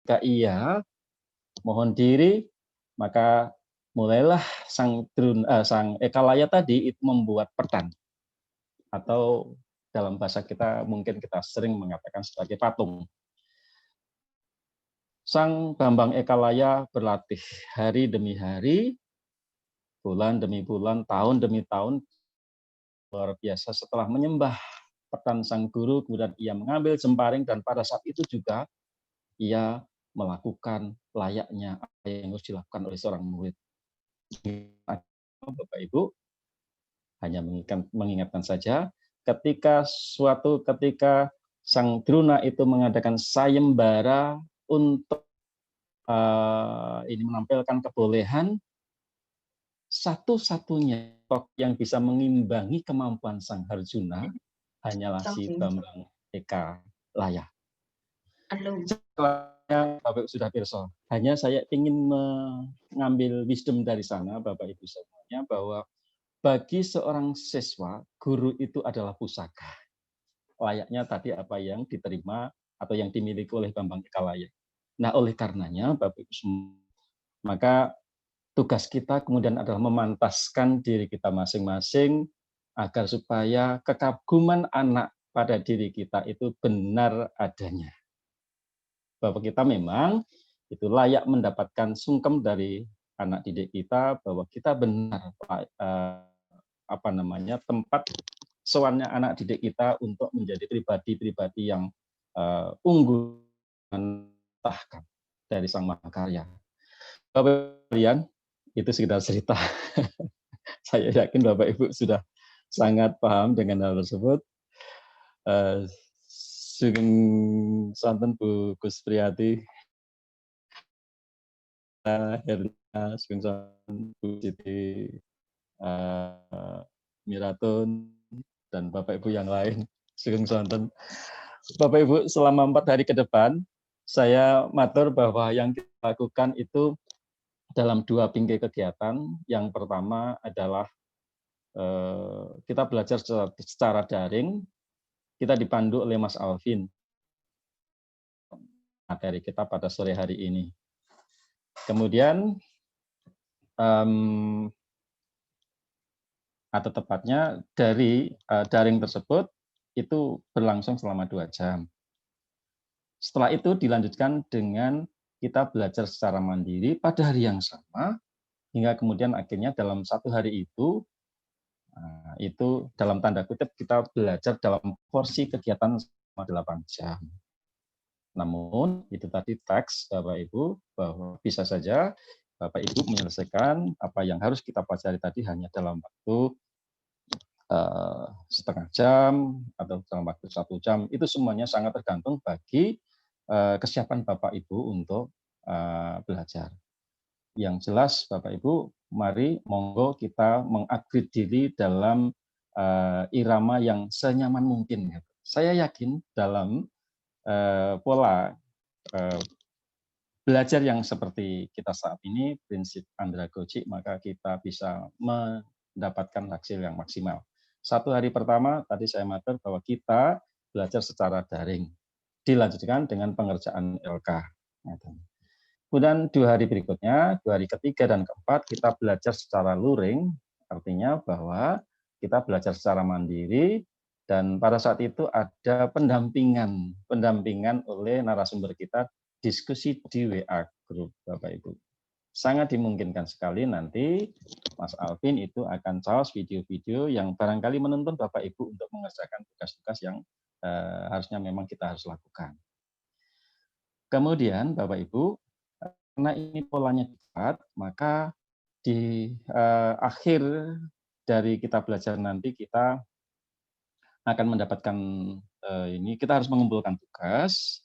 Jika ia mohon diri, maka mulailah sang Ekalaya tadi itu membuat pedang, atau dalam bahasa kita mungkin kita sering mengatakan sebagai patung. Sang Bambang Ekalaya berlatih hari demi hari, bulan demi bulan, tahun demi tahun, luar biasa. Setelah menyembah pedang sang guru, kemudian ia mengambil jemparing, dan pada saat itu juga ia melakukan layaknya apa yang harus dilakukan oleh seorang murid. Bapak Ibu, hanya mengingatkan saja, ketika sang Druna itu mengadakan sayembara untuk ini menampilkan kebolehan, satu-satunya yang bisa mengimbangi kemampuan sang Arjuna hanyalah si Bambang Ekalaya. Bapak Ibu sudah pirsa. Hanya saya ingin mengambil wisdom dari sana, Bapak Ibu semuanya, bahwa bagi seorang siswa, guru itu adalah pusaka. Layaknya tadi apa yang diterima atau yang dimiliki oleh Bambang Ekalaya. Nah, oleh karenanya, Bapak Ibu semua, maka tugas kita kemudian adalah memantaskan diri kita masing-masing agar supaya kekaguman anak pada diri kita itu benar adanya. Bahwa kita memang itu layak mendapatkan sungkem dari anak didik kita, bahwa kita benar tempat soalnya anak didik kita untuk menjadi pribadi-pribadi yang unggul mentahkan dari Sang Mahakarya. Bapak kalian, itu sekedar cerita. Saya yakin Bapak Ibu sudah sangat paham dengan hal tersebut. Sugeng santen Bu Kuspriyati, Herna, sugeng santen Bu Siti Miratun, dan Bapak Ibu yang lain. Sugeng santen. Bapak Ibu, selama 4 hari ke depan, saya matur bahwa yang kita lakukan itu dalam 2 bingkai kegiatan. Yang pertama adalah kita belajar secara daring, kita dipandu oleh Mas Alvin materi kita pada sore hari ini. Kemudian atau tepatnya dari daring tersebut itu berlangsung selama 2 jam. Setelah itu dilanjutkan dengan kita belajar secara mandiri pada hari yang sama, hingga kemudian akhirnya dalam 1 hari itu dalam tanda kutip kita belajar dalam porsi kegiatan selama 8 jam. Namun itu tadi teks Bapak Ibu, bahwa bisa saja Bapak Ibu menyelesaikan apa yang harus kita pelajari tadi hanya dalam waktu setengah jam atau dalam waktu 1 jam. Itu semuanya sangat tergantung bagi kesiapan Bapak Ibu untuk belajar. Yang jelas Bapak Ibu, mari monggo kita mengupgrade diri dalam irama yang senyaman mungkin. Saya yakin dalam pola belajar yang seperti kita saat ini, prinsip andragogi, maka kita bisa mendapatkan hasil yang maksimal. 1 hari pertama, tadi saya matur bahwa kita belajar secara daring, dilanjutkan dengan pengerjaan LK. Kemudian 2 hari berikutnya, 2 hari ketiga dan keempat, kita belajar secara luring, artinya bahwa kita belajar secara mandiri, dan pada saat itu ada pendampingan oleh narasumber kita, diskusi di WA Group, Bapak Ibu. Sangat dimungkinkan sekali nanti Mas Alvin itu akan caos video-video yang barangkali menuntun Bapak Ibu untuk mengerjakan tugas-tugas yang harusnya memang kita harus lakukan. Kemudian Bapak Ibu, karena ini polanya cepat, maka di akhir dari kita belajar nanti kita akan mendapatkan kita harus mengumpulkan tugas,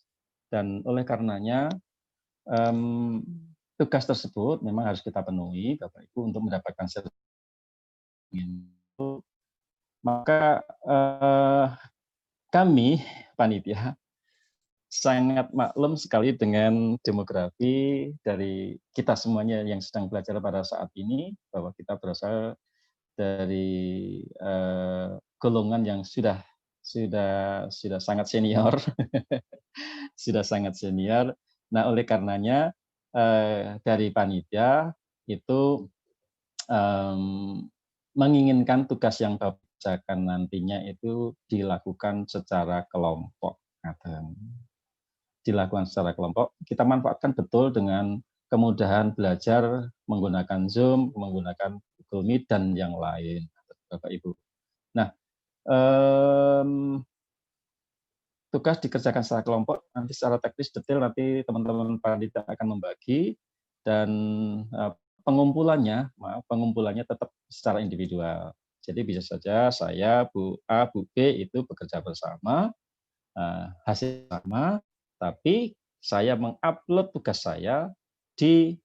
dan oleh karenanya tugas tersebut memang harus kita penuhi Bapak Ibu untuk mendapatkan sertifikat. Maka kami panitia sangat maklum sekali dengan demografi dari kita semuanya yang sedang belajar pada saat ini, bahwa kita berasal dari golongan yang sudah sangat senior, sudah sangat senior. Nah, oleh karenanya dari panitia itu menginginkan tugas yang Bapak kerjakan nantinya itu dilakukan secara kelompok. Dilakukan secara kelompok, kita manfaatkan betul dengan kemudahan belajar menggunakan Zoom, menggunakan Google Meet, dan yang lain, Bapak Ibu. Nah, tugas dikerjakan secara kelompok, nanti secara teknis detail nanti teman-teman panitia akan membagi, dan pengumpulannya tetap secara individual. Jadi bisa saja saya, Bu A, Bu B itu bekerja bersama, hasil sama, tapi saya mengupload tugas saya di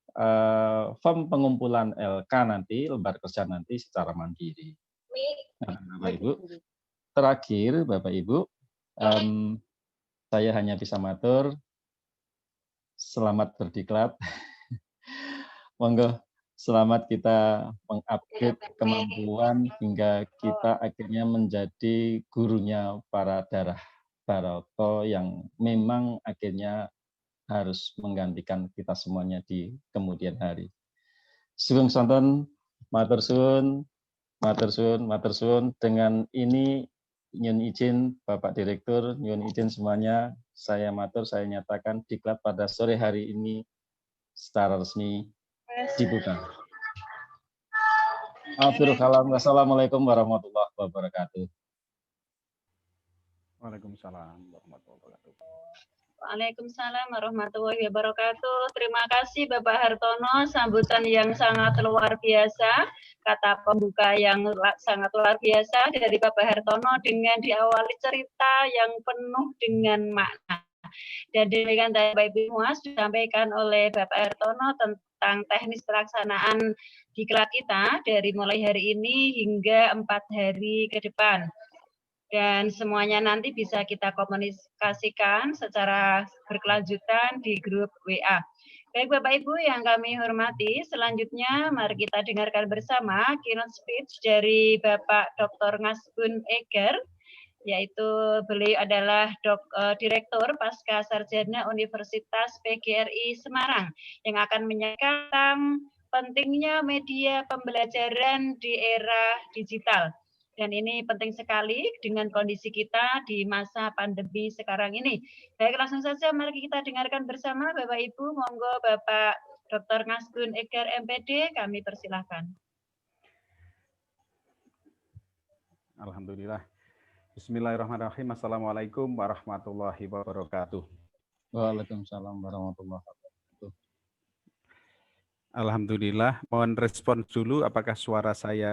form pengumpulan LK nanti, lembar kerja nanti secara mandiri. Nah, Bapak Ibu, terakhir Bapak Ibu, saya hanya bisa matur, selamat berdiklat. Monggo, selamat kita mengupgrade kemampuan hingga kita akhirnya menjadi gurunya para darah Baroto yang memang akhirnya harus menggantikan kita semuanya di kemudian hari. Sugeng sonten, matur suwun, matur suwun, matur suwun. Dengan ini nyun izin Bapak Direktur, nyun izin semuanya, saya matur, saya nyatakan diklat pada sore hari ini secara resmi dibuka. Wassalamualaikum warahmatullahi wabarakatuh. Waalaikumsalam warahmatullahi wabarakatuh. Waalaikumsalam warahmatullahi wabarakatuh. Terima kasih Bapak Hartono, sambutan yang sangat luar biasa, kata pembuka yang sangat luar biasa dari Bapak Hartono dengan diawali cerita yang penuh dengan makna. Dan demikian tadi Bapak Ibu semua disampaikan oleh Bapak Hartono tentang teknis pelaksanaan diklat kita dari mulai hari ini hingga 4 hari ke depan. Dan semuanya nanti bisa kita komunikasikan secara berkelanjutan di grup WA. Baik Bapak Ibu yang kami hormati, selanjutnya mari kita dengarkan bersama keynote speech dari Bapak Dr. Ngasbun Eger, yaitu beliau adalah Direktur Pasca Sarjana Universitas PGRI Semarang, yang akan menyampaikan pentingnya media pembelajaran di era digital. Dan ini penting sekali dengan kondisi kita di masa pandemi sekarang ini. Baik, langsung saja mari kita dengarkan bersama Bapak Ibu. Monggo Bapak Dr. Ngasbun Eger MPD, kami persilahkan. Alhamdulillah. Bismillahirrahmanirrahim. Assalamualaikum warahmatullahi wabarakatuh. Waalaikumsalam warahmatullahi wabarakatuh. Alhamdulillah. Mohon respon dulu, apakah suara saya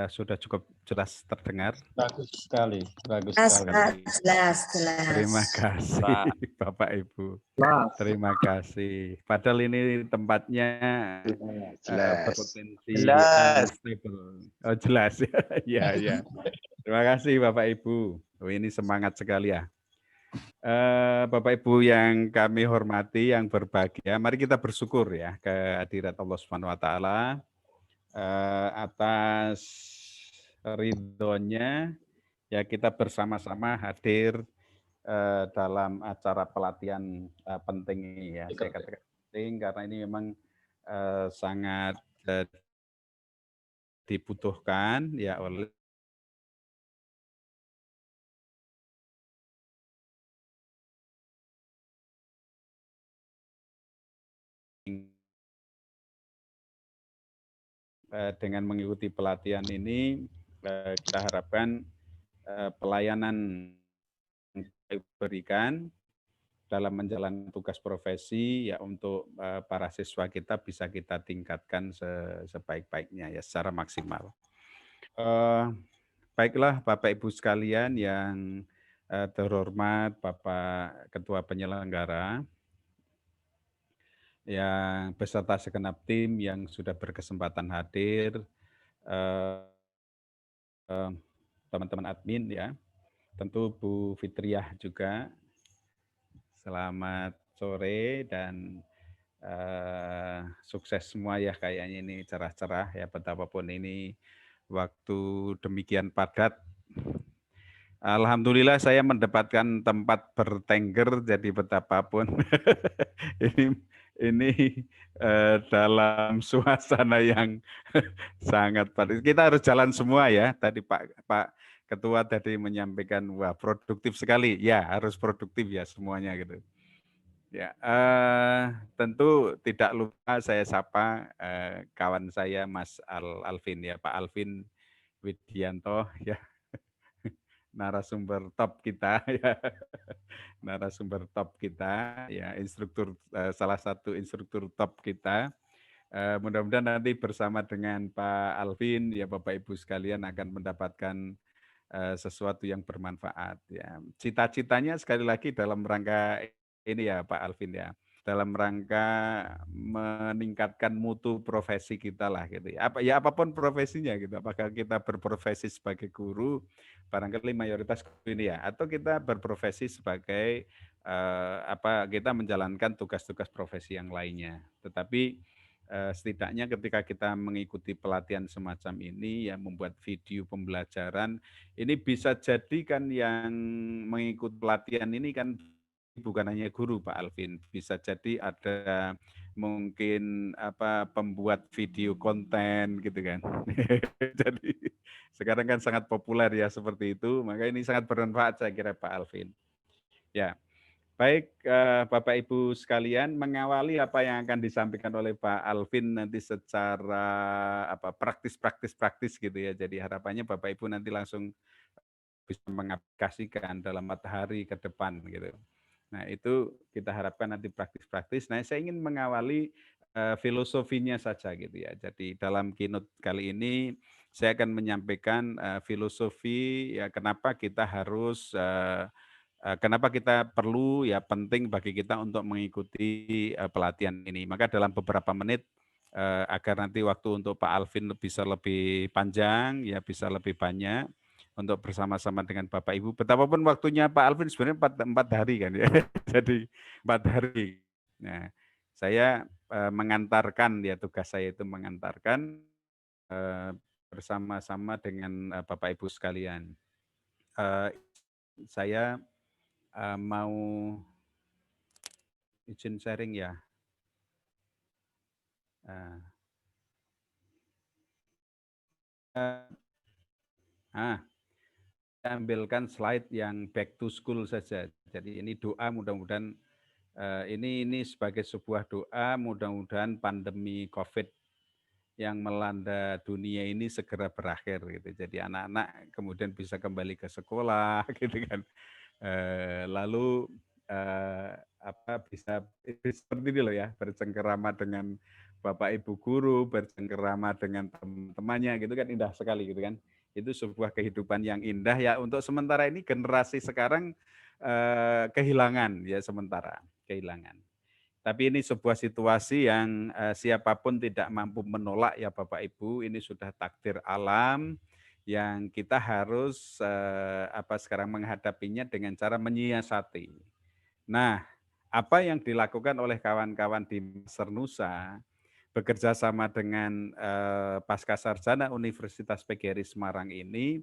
sudah cukup jelas terdengar? Bagus sekali, bagus sekali. Jelas. Terima kasih Bapak Ibu. Terima kasih. Padahal ini tempatnya berpotensi unstable. Oh, jelas ya. Ya. Terima kasih Bapak Ibu. Oh, ini semangat sekali ya. Bapak Ibu yang kami hormati, yang berbahagia, mari kita bersyukur ya kehadirat Allah Subhanahu wa taala atas ridhonya ya kita bersama-sama hadir dalam acara pelatihan penting ini ya. Saya katakan penting karena ini memang sangat dibutuhkan ya oleh dengan mengikuti pelatihan ini kita harapkan pelayanan yang diberikan dalam menjalankan tugas profesi ya untuk para siswa kita bisa kita tingkatkan sebaik-baiknya ya secara maksimal. Baiklah Bapak Ibu sekalian yang terhormat Bapak Ketua Penyelenggara, yang beserta segenap tim yang sudah berkesempatan hadir, teman-teman admin ya, tentu Bu Fitriah juga. Selamat sore dan sukses semua ya, kayaknya ini cerah-cerah ya, betapapun ini waktu demikian padat. Alhamdulillah saya mendapatkan tempat bertengger, jadi betapapun ini dalam suasana yang sangat padat. Kita harus jalan semua ya. Tadi Pak Ketua tadi menyampaikan, wah produktif sekali. Ya harus produktif ya semuanya gitu. Ya, tentu tidak lupa saya sapa kawan saya Mas Alvin ya, Pak Alvin Widianto ya, narasumber top kita ya, narasumber top kita ya, instruktur salah satu instruktur top kita. Mudah-mudahan nanti bersama dengan Pak Alvin ya Bapak Ibu sekalian akan mendapatkan sesuatu yang bermanfaat ya. Cita-citanya sekali lagi dalam rangka ini ya Pak Alvin ya, dalam rangka meningkatkan mutu profesi kita lah gitu ya. Apapun profesinya gitu. Apakah kita berprofesi sebagai guru, barangkali mayoritas guru ini ya, atau kita berprofesi sebagai kita menjalankan tugas-tugas profesi yang lainnya. Tetapi setidaknya ketika kita mengikuti pelatihan semacam ini ya, membuat video pembelajaran, ini bisa jadi kan yang mengikuti pelatihan ini kan bukan hanya guru Pak Alvin, bisa jadi ada mungkin pembuat video konten gitu kan. Jadi sekarang kan sangat populer ya seperti itu, maka ini sangat bermanfaat saya kira Pak Alvin. Ya, baik Bapak Ibu sekalian, mengawali apa yang akan disampaikan oleh Pak Alvin nanti secara praktis gitu ya. Jadi harapannya Bapak Ibu nanti langsung bisa mengaplikasikan dalam matahari ke depan gitu. Nah, itu kita harapkan nanti praktis-praktis. Nah, saya ingin mengawali filosofinya saja gitu ya. Jadi dalam keynote kali ini saya akan menyampaikan filosofi ya kenapa kita harus kenapa kita perlu ya penting bagi kita untuk mengikuti pelatihan ini. Maka dalam beberapa menit agar nanti waktu untuk Pak Alvin bisa lebih panjang ya bisa lebih banyak untuk bersama-sama dengan Bapak Ibu. Betapapun waktunya Pak Alvin sebenarnya 4 hari kan ya. Jadi 4 hari. Nah, saya mengantarkan ya tugas saya itu mengantarkan bersama-sama dengan Bapak Ibu sekalian. Saya mau izin sharing ya. Saya ambilkan slide yang back to school saja. Jadi ini doa mudah-mudahan ini sebagai sebuah doa mudah-mudahan pandemi COVID yang melanda dunia ini segera berakhir gitu. Jadi anak-anak kemudian bisa kembali ke sekolah gitu kan. Lalu bisa seperti ini loh ya, bercengkerama dengan Bapak Ibu guru, bercengkerama dengan teman-temannya gitu kan indah sekali gitu kan. Itu sebuah kehidupan yang indah ya untuk sementara ini generasi sekarang kehilangan ya sementara, kehilangan. Tapi ini sebuah situasi yang siapapun tidak mampu menolak ya Bapak Ibu, ini sudah takdir alam yang kita harus sekarang menghadapinya dengan cara menyiasati. Nah, apa yang dilakukan oleh kawan-kawan di Master Nusa bekerja sama dengan Pasca Sarjana Universitas PGRI Semarang ini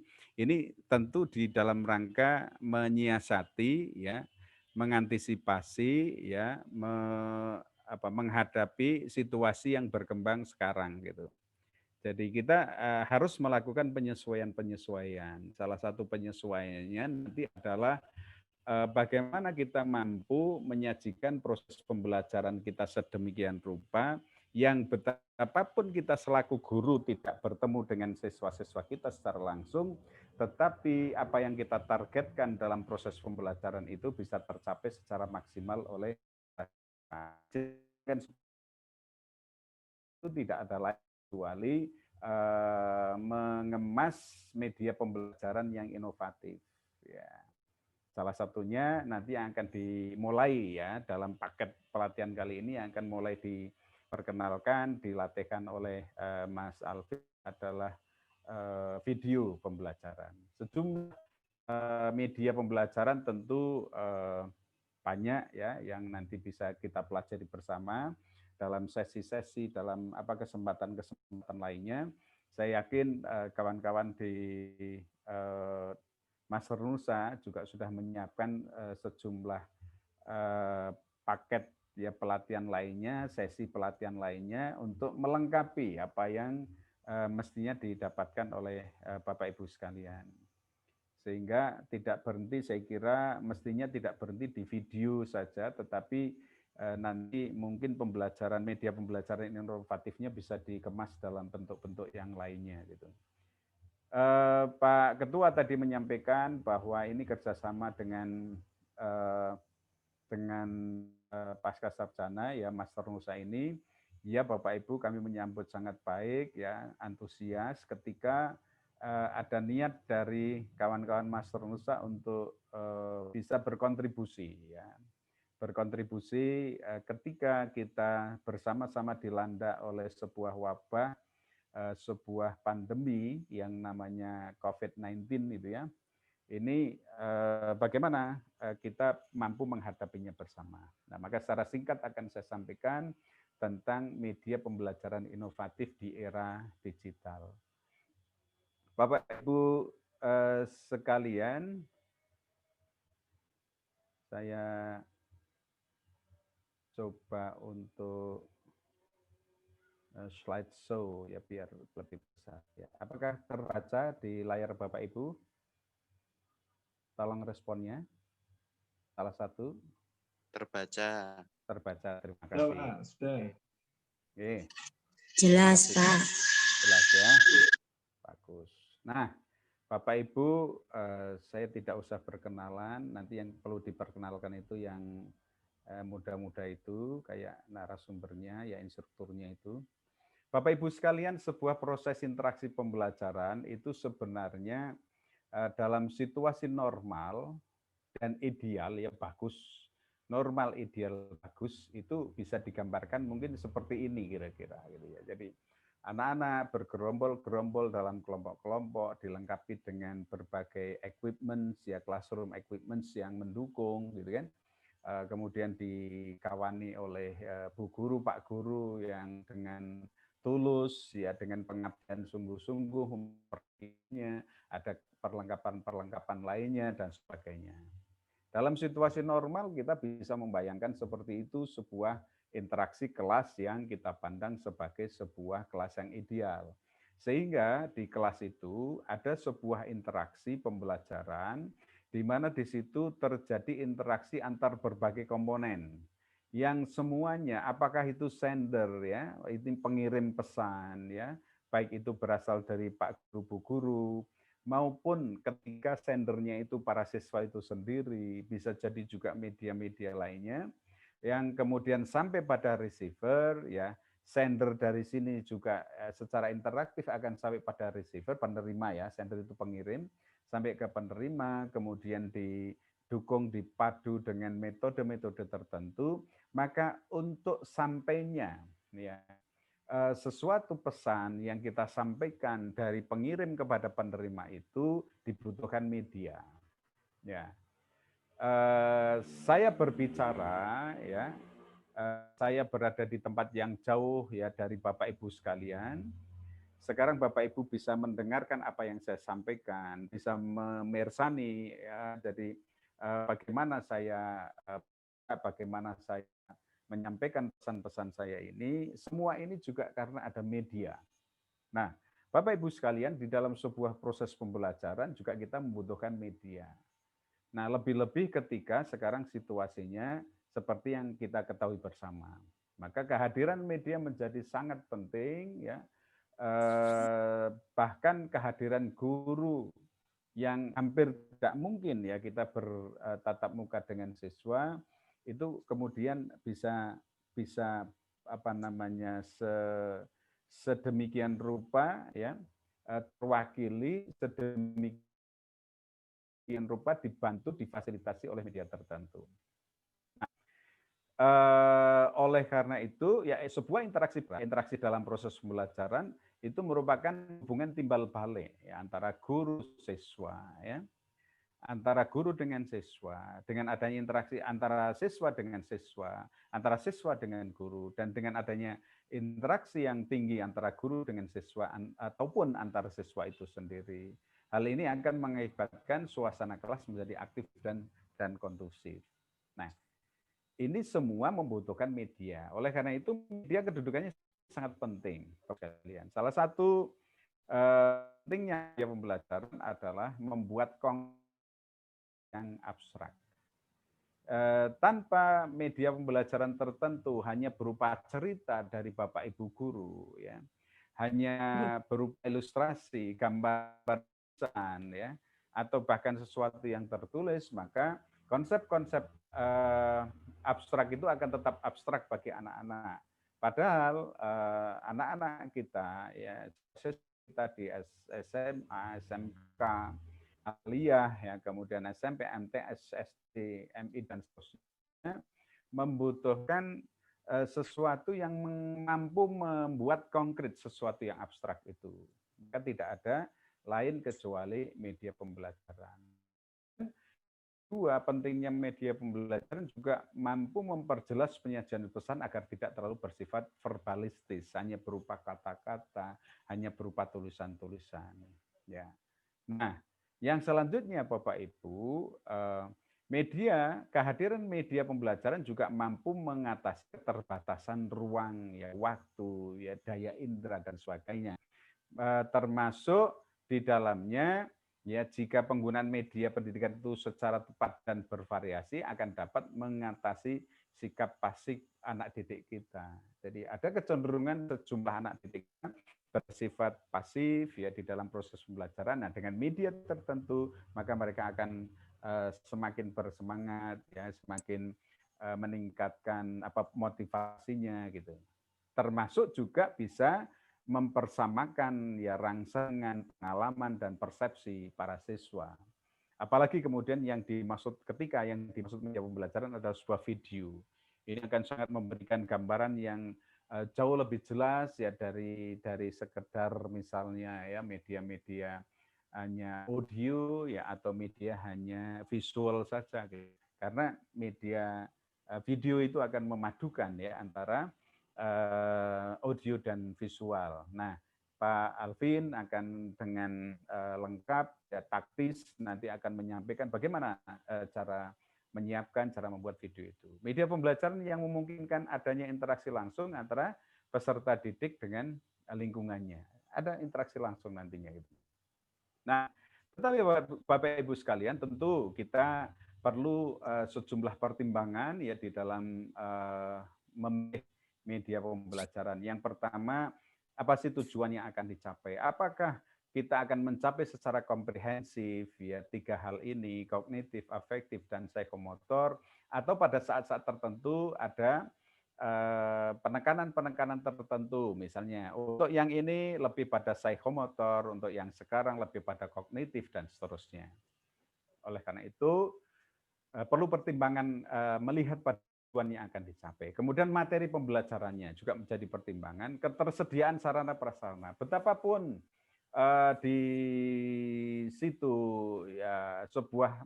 tentu di dalam rangka menyiasati ya, mengantisipasi ya, menghadapi situasi yang berkembang sekarang gitu. Jadi kita harus melakukan penyesuaian-penyesuaian. Salah satu penyesuaiannya nanti adalah bagaimana kita mampu menyajikan proses pembelajaran kita sedemikian rupa yang betapapun kita selaku guru tidak bertemu dengan siswa-siswa kita secara langsung, tetapi apa yang kita targetkan dalam proses pembelajaran itu bisa tercapai secara maksimal oleh itu tidak ada lain kecuali mengemas media pembelajaran yang inovatif. Ya. Salah satunya nanti yang akan dimulai ya dalam paket pelatihan kali ini yang akan mulai diperkenalkan, dilatihkan oleh Mas Alvin adalah video pembelajaran. Sejumlah media pembelajaran tentu banyak ya yang nanti bisa kita pelajari bersama dalam sesi-sesi, dalam kesempatan-kesempatan lainnya. Saya yakin kawan-kawan di Master Nusa juga sudah menyiapkan sejumlah paket ya pelatihan lainnya, sesi pelatihan lainnya untuk melengkapi apa yang mestinya didapatkan oleh Bapak Ibu sekalian. Sehingga tidak berhenti, saya kira mestinya tidak berhenti di video saja, tetapi nanti mungkin pembelajaran media pembelajaran inovatifnya bisa dikemas dalam bentuk-bentuk yang lainnya gitu. Pak Ketua tadi menyampaikan bahwa ini kerjasama dengan Pasca Sarjana ya Master Nusa ini, ya Bapak Ibu kami menyambut sangat baik ya, antusias ketika ada niat dari kawan-kawan Master Nusa untuk bisa berkontribusi ya. Berkontribusi ketika kita bersama-sama dilanda oleh sebuah wabah, sebuah pandemi yang namanya COVID-19 itu ya. Ini bagaimana kita mampu menghadapinya bersama. Nah, maka secara singkat akan saya sampaikan tentang media pembelajaran inovatif di era digital. Bapak Ibu sekalian, saya coba untuk slideshow ya biar lebih besar. Ya. Apakah terbaca di layar Bapak Ibu? Tolong responnya. Salah satu. Terbaca. Terbaca, terima kasih. Sudah. Oke. Jelas, Pak. Jelas ya. Bagus. Nah, Bapak Ibu, saya tidak usah perkenalan. Nanti yang perlu diperkenalkan itu yang muda-muda itu, kayak narasumbernya, ya instrukturnya itu. Bapak Ibu sekalian, sebuah proses interaksi pembelajaran itu sebenarnya dalam situasi normal dan ideal ya bagus, normal ideal bagus itu bisa digambarkan mungkin seperti ini kira-kira gitu ya. Jadi anak-anak bergerombol-gerombol dalam kelompok-kelompok dilengkapi dengan berbagai equipment ya, classroom equipment yang mendukung gitu kan. Kemudian dikawani oleh Bu Guru, Pak Guru yang dengan tulus ya, dengan pengabdian sungguh-sungguh, ada perlengkapan-perlengkapan lainnya dan sebagainya. Dalam situasi normal kita bisa membayangkan seperti itu sebuah interaksi kelas yang kita pandang sebagai sebuah kelas yang ideal. Sehingga di kelas itu ada sebuah interaksi pembelajaran di mana di situ terjadi interaksi antar berbagai komponen yang semuanya apakah itu sender ya, itu pengirim pesan ya, baik itu berasal dari Pak Guru, Bu Guru, maupun ketika sendernya itu para siswa itu sendiri, bisa jadi juga media-media lainnya, yang kemudian sampai pada receiver, ya sender dari sini juga secara interaktif akan sampai pada receiver, penerima ya, sender itu pengirim, sampai ke penerima, kemudian didukung, dipadu dengan metode-metode tertentu, maka untuk sampainya, ya sesuatu pesan yang kita sampaikan dari pengirim kepada penerima itu dibutuhkan media. Ya, saya berbicara, ya, saya berada di tempat yang jauh ya dari Bapak Ibu sekalian. Sekarang Bapak Ibu bisa mendengarkan apa yang saya sampaikan, bisa memersani, ya, jadi bagaimana saya menyampaikan pesan-pesan saya ini, semua ini juga karena ada media. Nah, Bapak Ibu sekalian, di dalam sebuah proses pembelajaran juga kita membutuhkan media. Nah, lebih-lebih ketika sekarang situasinya seperti yang kita ketahui bersama. Maka kehadiran media menjadi sangat penting, ya. Bahkan kehadiran guru yang hampir tidak mungkin ya kita bertatap muka dengan siswa, itu kemudian bisa apa namanya sedemikian rupa ya terwakili sedemikian rupa dibantu difasilitasi oleh media tertentu. Nah, oleh karena itu ya sebuah interaksi dalam proses pembelajaran itu merupakan hubungan timbal balik ya, antara guru siswa ya. Antara guru dengan siswa, dengan adanya interaksi antara siswa dengan siswa, antara siswa dengan guru, dan dengan adanya interaksi yang tinggi antara guru dengan siswa ataupun antara siswa itu sendiri, Hal ini akan mengakibatkan suasana kelas menjadi aktif dan kondusif. Nah, ini semua membutuhkan media. Oleh karena itu, media kedudukannya sangat penting. Salah satu pentingnya pembelajaran adalah membuat konten yang abstrak. Tanpa media pembelajaran tertentu, hanya berupa cerita dari Bapak Ibu guru, ya, hanya berupa ilustrasi, gambar, ya, atau bahkan sesuatu yang tertulis, maka konsep-konsep abstrak itu akan tetap abstrak bagi anak-anak. Padahal anak-anak kita, ya, kita di SMA, SMK, aliyah, ya, kemudian SMP, MTS, SD, MI, dan seterusnya, membutuhkan sesuatu yang mampu membuat konkret sesuatu yang abstrak itu. Maka tidak ada lain kecuali media pembelajaran. Dua, pentingnya media pembelajaran juga mampu memperjelas penyajian pesan agar tidak terlalu bersifat verbalistis, hanya berupa kata-kata, hanya berupa tulisan-tulisan. Ya. Nah, yang selanjutnya Bapak Ibu, kehadiran media pembelajaran juga mampu mengatasi keterbatasan ruang, ya, waktu, ya, daya indera dan sebagainya. Termasuk di dalamnya, ya, jika penggunaan media pendidikan itu secara tepat dan bervariasi akan dapat mengatasi sikap pasif anak didik kita. Jadi ada kecenderungan sejumlah anak didik bersifat pasif, ya, di dalam proses pembelajaran. Nah, dengan media tertentu maka mereka akan semakin bersemangat, ya, semakin meningkatkan motivasinya gitu. Termasuk juga bisa mempersamakan, ya, rangsangan, pengalaman dan persepsi para siswa. Apalagi kemudian yang dimaksud media pembelajaran adalah sebuah video. Ini akan sangat memberikan gambaran yang jauh lebih jelas, ya, dari sekedar misalnya, ya, media-media hanya audio, ya, atau media hanya visual saja gitu. Karena media video itu akan memadukan, ya, antara audio dan visual. Nah, Pak Alvin akan dengan lengkap, ya, taktis nanti akan menyampaikan bagaimana cara menyiapkan, cara membuat video itu. Media pembelajaran yang memungkinkan adanya interaksi langsung antara peserta didik dengan lingkungannya. Ada interaksi langsung nantinya itu. Nah, tetapi Bapak Ibu sekalian, tentu kita perlu sejumlah pertimbangan, ya, di dalam memilih media pembelajaran. Yang pertama, apa sih tujuan yang akan dicapai? Apakah kita akan mencapai secara komprehensif, ya, 3 hal ini, kognitif, afektif, dan psikomotor, atau pada saat-saat tertentu ada penekanan-penekanan tertentu, misalnya untuk yang ini lebih pada psikomotor, untuk yang sekarang lebih pada kognitif, dan seterusnya. Oleh karena itu, perlu pertimbangan melihat pada tujuan yang akan dicapai. Kemudian materi pembelajarannya juga menjadi pertimbangan, ketersediaan sarana prasarana. Betapapun di situ, ya, sebuah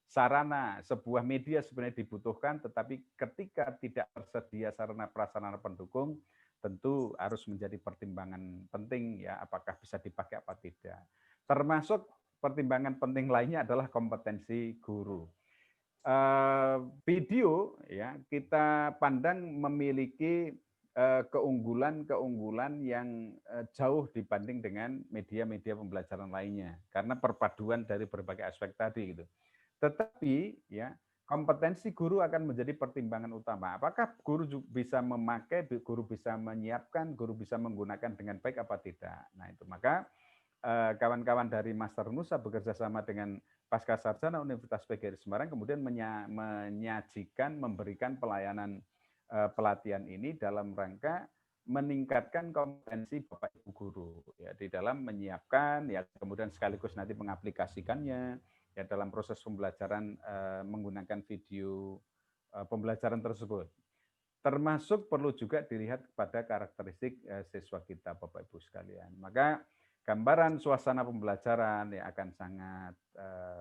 sarana, sebuah media sebenarnya dibutuhkan, tetapi ketika tidak tersedia sarana prasarana pendukung, tentu harus menjadi pertimbangan penting, ya, apakah bisa dipakai apa tidak. Termasuk pertimbangan penting lainnya adalah kompetensi guru. Video, ya, kita pandang memiliki keunggulan-keunggulan yang jauh dibanding dengan media-media pembelajaran lainnya karena perpaduan dari berbagai aspek tadi gitu. Tetapi, ya, kompetensi guru akan menjadi pertimbangan utama. Apakah guru bisa memakai, guru bisa menyiapkan, guru bisa menggunakan dengan baik apa tidak. Nah, itu maka kawan-kawan dari Master Nusa bekerja sama dengan Pasca Sarjana Universitas PGRI Semarang kemudian menyajikan, memberikan pelayanan pelatihan ini dalam rangka meningkatkan kompetensi Bapak Ibu guru, ya, di dalam menyiapkan, ya, kemudian sekaligus nanti mengaplikasikannya, ya, dalam proses pembelajaran menggunakan video pembelajaran tersebut. Termasuk perlu juga dilihat pada karakteristik siswa kita, Bapak Ibu sekalian. Maka gambaran suasana pembelajaran, ya, akan sangat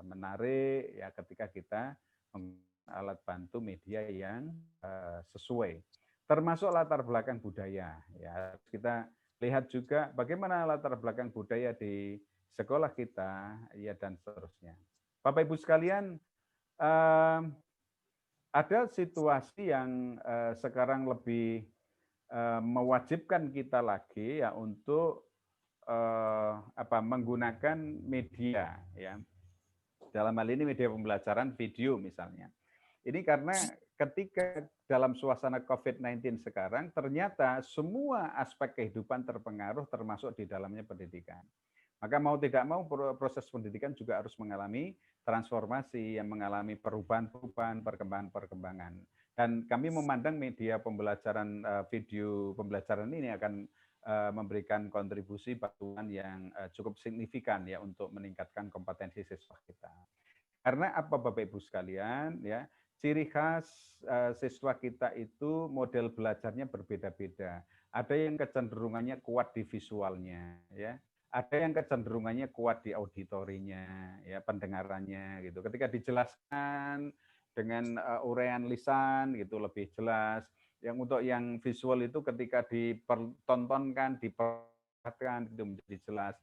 menarik, ya, ketika kita menggunakan alat bantu media yang sesuai. Termasuk latar belakang budaya, ya. Kita lihat juga bagaimana latar belakang budaya di sekolah kita, ya dan seterusnya. Bapak Ibu sekalian, ada situasi yang sekarang lebih mewajibkan kita lagi ya untuk menggunakan media ya. Dalam hal ini media pembelajaran video misalnya. Ini karena ketika dalam suasana COVID-19 sekarang ternyata semua aspek kehidupan terpengaruh termasuk di dalamnya pendidikan. Maka mau tidak mau proses pendidikan juga harus mengalami transformasi, yang mengalami perubahan-perubahan, perkembangan-perkembangan. Dan kami memandang media pembelajaran video pembelajaran ini akan memberikan kontribusi bantuan yang cukup signifikan ya untuk meningkatkan kompetensi siswa kita. Karena apa Bapak Ibu sekalian ya, ciri khas siswa kita itu model belajarnya berbeda-beda. Ada yang kecenderungannya kuat di visualnya ya. Ada yang kecenderungannya kuat di auditorinya, ya pendengarannya gitu. Ketika dijelaskan dengan uraian lisan gitu lebih jelas. Yang untuk yang visual itu ketika dipertontonkan, diperlihatkan gitu menjadi jelas.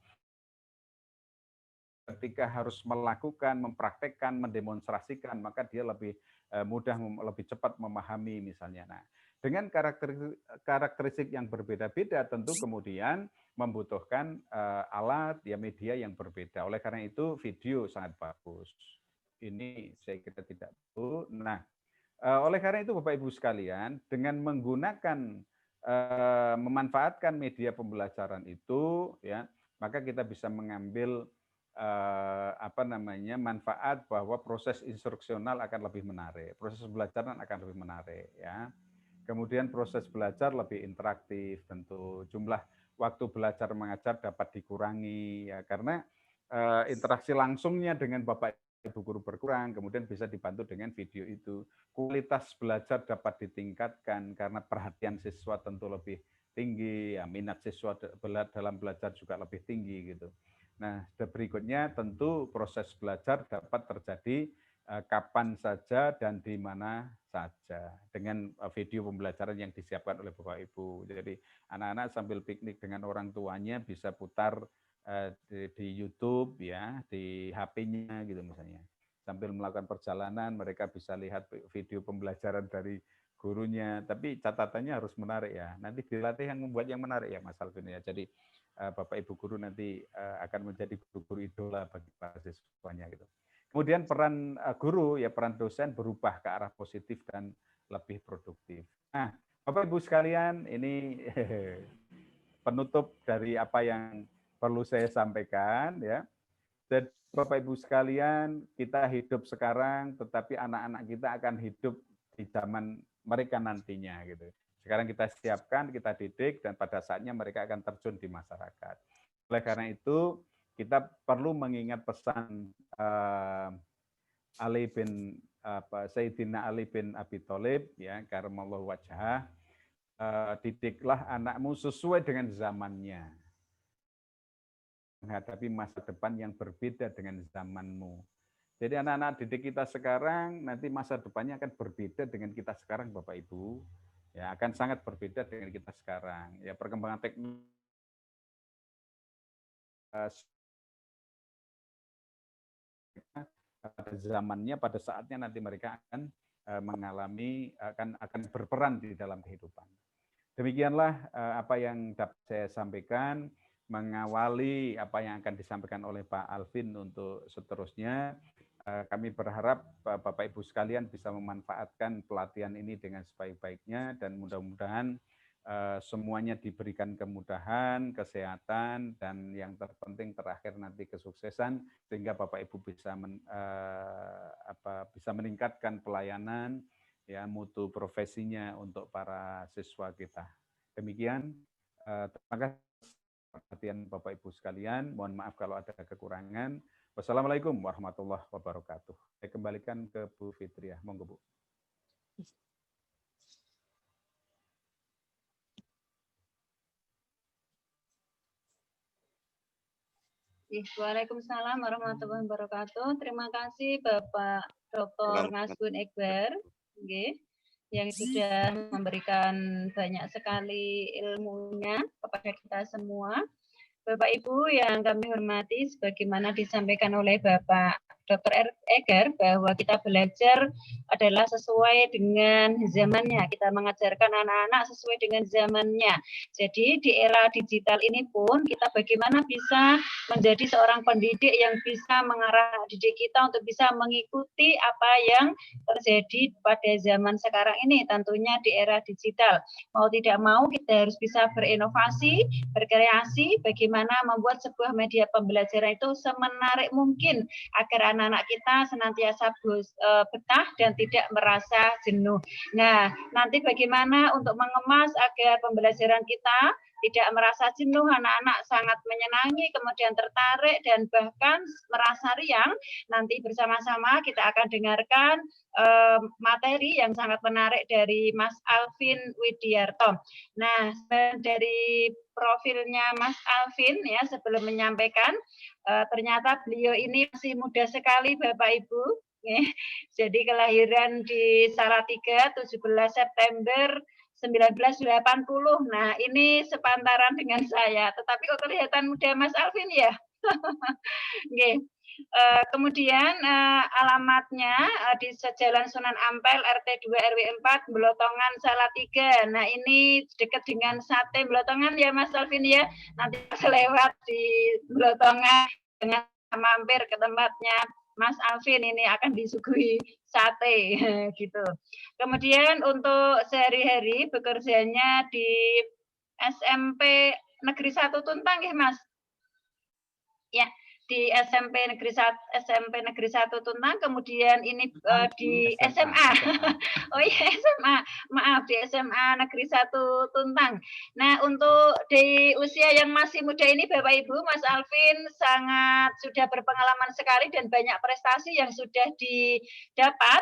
Ketika harus melakukan, mempraktekkan, mendemonstrasikan, maka dia lebih mudah, lebih cepat memahami misalnya. Nah, dengan karakteristik yang berbeda-beda tentu kemudian membutuhkan alat ya media yang berbeda. Oleh karena itu video sangat bagus. Ini saya kira tidak perlu. Nah, oleh karena itu Bapak Ibu sekalian, dengan menggunakan memanfaatkan media pembelajaran itu ya, maka kita bisa mengambil manfaat bahwa proses instruksional akan lebih menarik, proses pembelajaran akan lebih menarik ya. Kemudian proses belajar lebih interaktif, tentu jumlah waktu belajar mengajar dapat dikurangi ya karena interaksi langsungnya dengan Bapak Ibu guru berkurang, kemudian bisa dibantu dengan video itu. Kualitas belajar dapat ditingkatkan karena perhatian siswa tentu lebih tinggi, ya, minat siswa dalam belajar juga lebih tinggi gitu. Nah, berikutnya tentu proses belajar dapat terjadi kapan saja dan di mana saja dengan video pembelajaran yang disiapkan oleh Bapak Ibu. Jadi anak-anak sambil piknik dengan orang tuanya bisa putar di YouTube ya, di HP-nya gitu misalnya. Sambil melakukan perjalanan mereka bisa lihat video pembelajaran dari gurunya, tapi catatannya harus menarik ya. Nanti dilatih yang membuat yang menarik ya Mas Alvin ya. Jadi Bapak Ibu guru nanti akan menjadi guru-guru idola bagi para siswanya gitu. Kemudian peran guru ya peran dosen berubah ke arah positif dan lebih produktif. Nah, Bapak Ibu sekalian, ini penutup dari apa yang perlu saya sampaikan ya. Dan Bapak Ibu sekalian, kita hidup sekarang tetapi anak-anak kita akan hidup di zaman mereka nantinya gitu. Sekarang kita siapkan, kita didik, dan pada saatnya mereka akan terjun di masyarakat. Oleh karena itu, kita perlu mengingat pesan Sayyidina Ali bin Abi Thalib, ya, karamallahu wajhah, didiklah anakmu sesuai dengan zamannya, menghadapi masa depan yang berbeda dengan zamanmu. Jadi anak-anak didik kita sekarang, nanti masa depannya akan berbeda dengan kita sekarang, Bapak Ibu. Ya, akan sangat berbeda dengan kita sekarang. Ya, perkembangan teknologi pada zamannya, pada saatnya nanti mereka akan mengalami, akan berperan di dalam kehidupan. Demikianlah apa yang dapat saya sampaikan, mengawali apa yang akan disampaikan oleh Pak Alvin untuk seterusnya. Kami berharap Bapak Ibu sekalian bisa memanfaatkan pelatihan ini dengan sebaik-baiknya dan mudah-mudahan semuanya diberikan kemudahan, kesehatan, dan yang terpenting terakhir nanti kesuksesan sehingga Bapak Ibu bisa bisa meningkatkan pelayanan ya mutu profesinya untuk para siswa kita. Demikian, terima kasih perhatian Bapak Ibu sekalian. Mohon maaf kalau ada kekurangan. Wassalamualaikum warahmatullahi wabarakatuh. Saya kembalikan ke Bu Fitriah. Monggo Bu. Waalaikumsalam warahmatullahi wabarakatuh. Terima kasih Bapak Dr. Ngasbun Ekber yang sudah memberikan banyak sekali ilmunya kepada kita semua. Bapak Ibu yang kami hormati, sebagaimana disampaikan oleh Bapak Dr. Eger bahwa kita belajar adalah sesuai dengan zamannya. Kita mengajarkan anak-anak sesuai dengan zamannya. Jadi di era digital ini pun kita bagaimana bisa menjadi seorang pendidik yang bisa mengarah didik kita untuk bisa mengikuti apa yang terjadi pada zaman sekarang ini, tentunya di era digital. Mau tidak mau kita harus bisa berinovasi, berkreasi, bagaimana membuat sebuah media pembelajaran itu semenarik mungkin agar anak-anak kita senantiasa betah dan tidak merasa jenuh. Nah, nanti bagaimana untuk mengemas agar pembelajaran kita tidak merasa jenuh, anak-anak sangat menyenangi, kemudian tertarik, dan bahkan merasa riang. Nanti bersama-sama kita akan dengarkan materi yang sangat menarik dari Mas Alvin Widiarto. Nah, dari profilnya Mas Alvin ya, sebelum menyampaikan, ternyata beliau ini masih muda sekali Bapak Ibu. Jadi kelahiran di Salatiga 17 September 1980. Nah, ini sepantaran dengan saya. Tetapi kok kelihatan muda Mas Alvin ya? Oke. Kemudian alamatnya di Jalan Sunan Ampel RT 2 RW 4 Belotongan Salatiga. Nah, ini dekat dengan sate Belotongan ya Mas Alvin ya. Nanti lewat di Belotongan dengan mampir ke tempatnya Mas Alvin, ini akan disuguhi sate gitu. Kemudian untuk sehari-hari bekerjanya di SMP Negeri 1 Tuntang ya Mas. Ya, di SMP Negeri 1 Tuntang, kemudian ini di SMA. Oh iya, SMA. Maaf, di SMA Negeri 1 Tuntang. Nah, untuk di usia yang masih muda ini Bapak Ibu, Mas Alvin sangat sudah berpengalaman sekali dan banyak prestasi yang sudah didapat.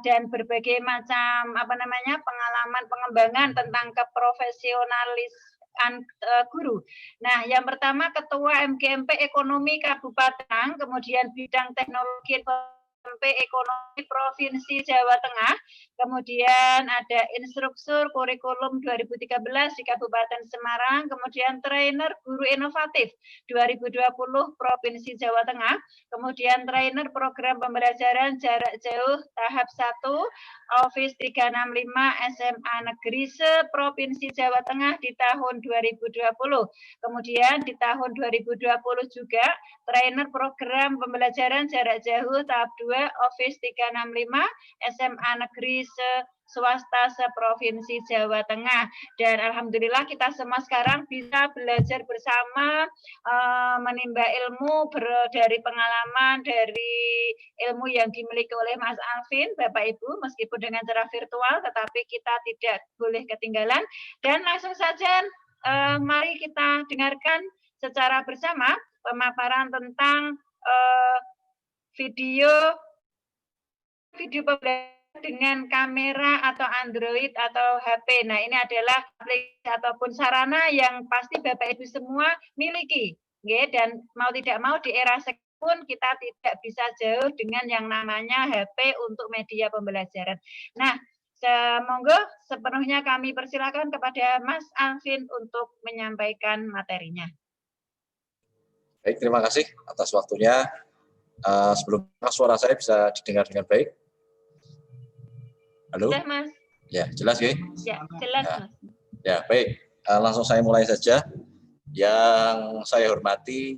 Dan berbagai macam pengalaman pengembangan tentang keprofesionalisan guru. Nah, yang pertama Ketua MGMP Ekonomi Kabupaten, kemudian bidang teknologi MGMP Ekonomi Provinsi Jawa Tengah, kemudian ada instruktur kurikulum 2013 di Kabupaten Semarang, kemudian trainer guru inovatif 2020 Provinsi Jawa Tengah, kemudian trainer program pembelajaran jarak jauh tahap 1 Office 365 SMA Negeri se-Provinsi Jawa Tengah di tahun 2020. Kemudian di tahun 2020 juga trainer program pembelajaran jarak jauh tahap 2 Office 365 SMA Negeri swasta se-Provinsi Jawa Tengah. Dan alhamdulillah kita semua sekarang bisa belajar bersama, menimba ilmu dari pengalaman, dari ilmu yang dimiliki oleh Mas Alvin, Bapak Ibu, meskipun dengan cara virtual, tetapi kita tidak boleh ketinggalan. Dan langsung saja mari kita dengarkan secara bersama pemaparan tentang video pembelajaran dengan kamera atau Android atau HP. Nah, ini adalah aplikasi ataupun sarana yang pasti Bapak Ibu semua miliki. Dan mau tidak mau di era sekarang pun kita tidak bisa jauh dengan yang namanya HP untuk media pembelajaran. Nah, monggo sepenuhnya kami persilakan kepada Mas Alvin untuk menyampaikan materinya. Baik, terima kasih atas waktunya. Sebelumnya suara saya bisa didengar dengan baik? Halo? Sudah, Mas. Ya, jelas ya? Ya, jelas, ya. Mas. Ya, baik. Langsung saya mulai saja. Yang saya hormati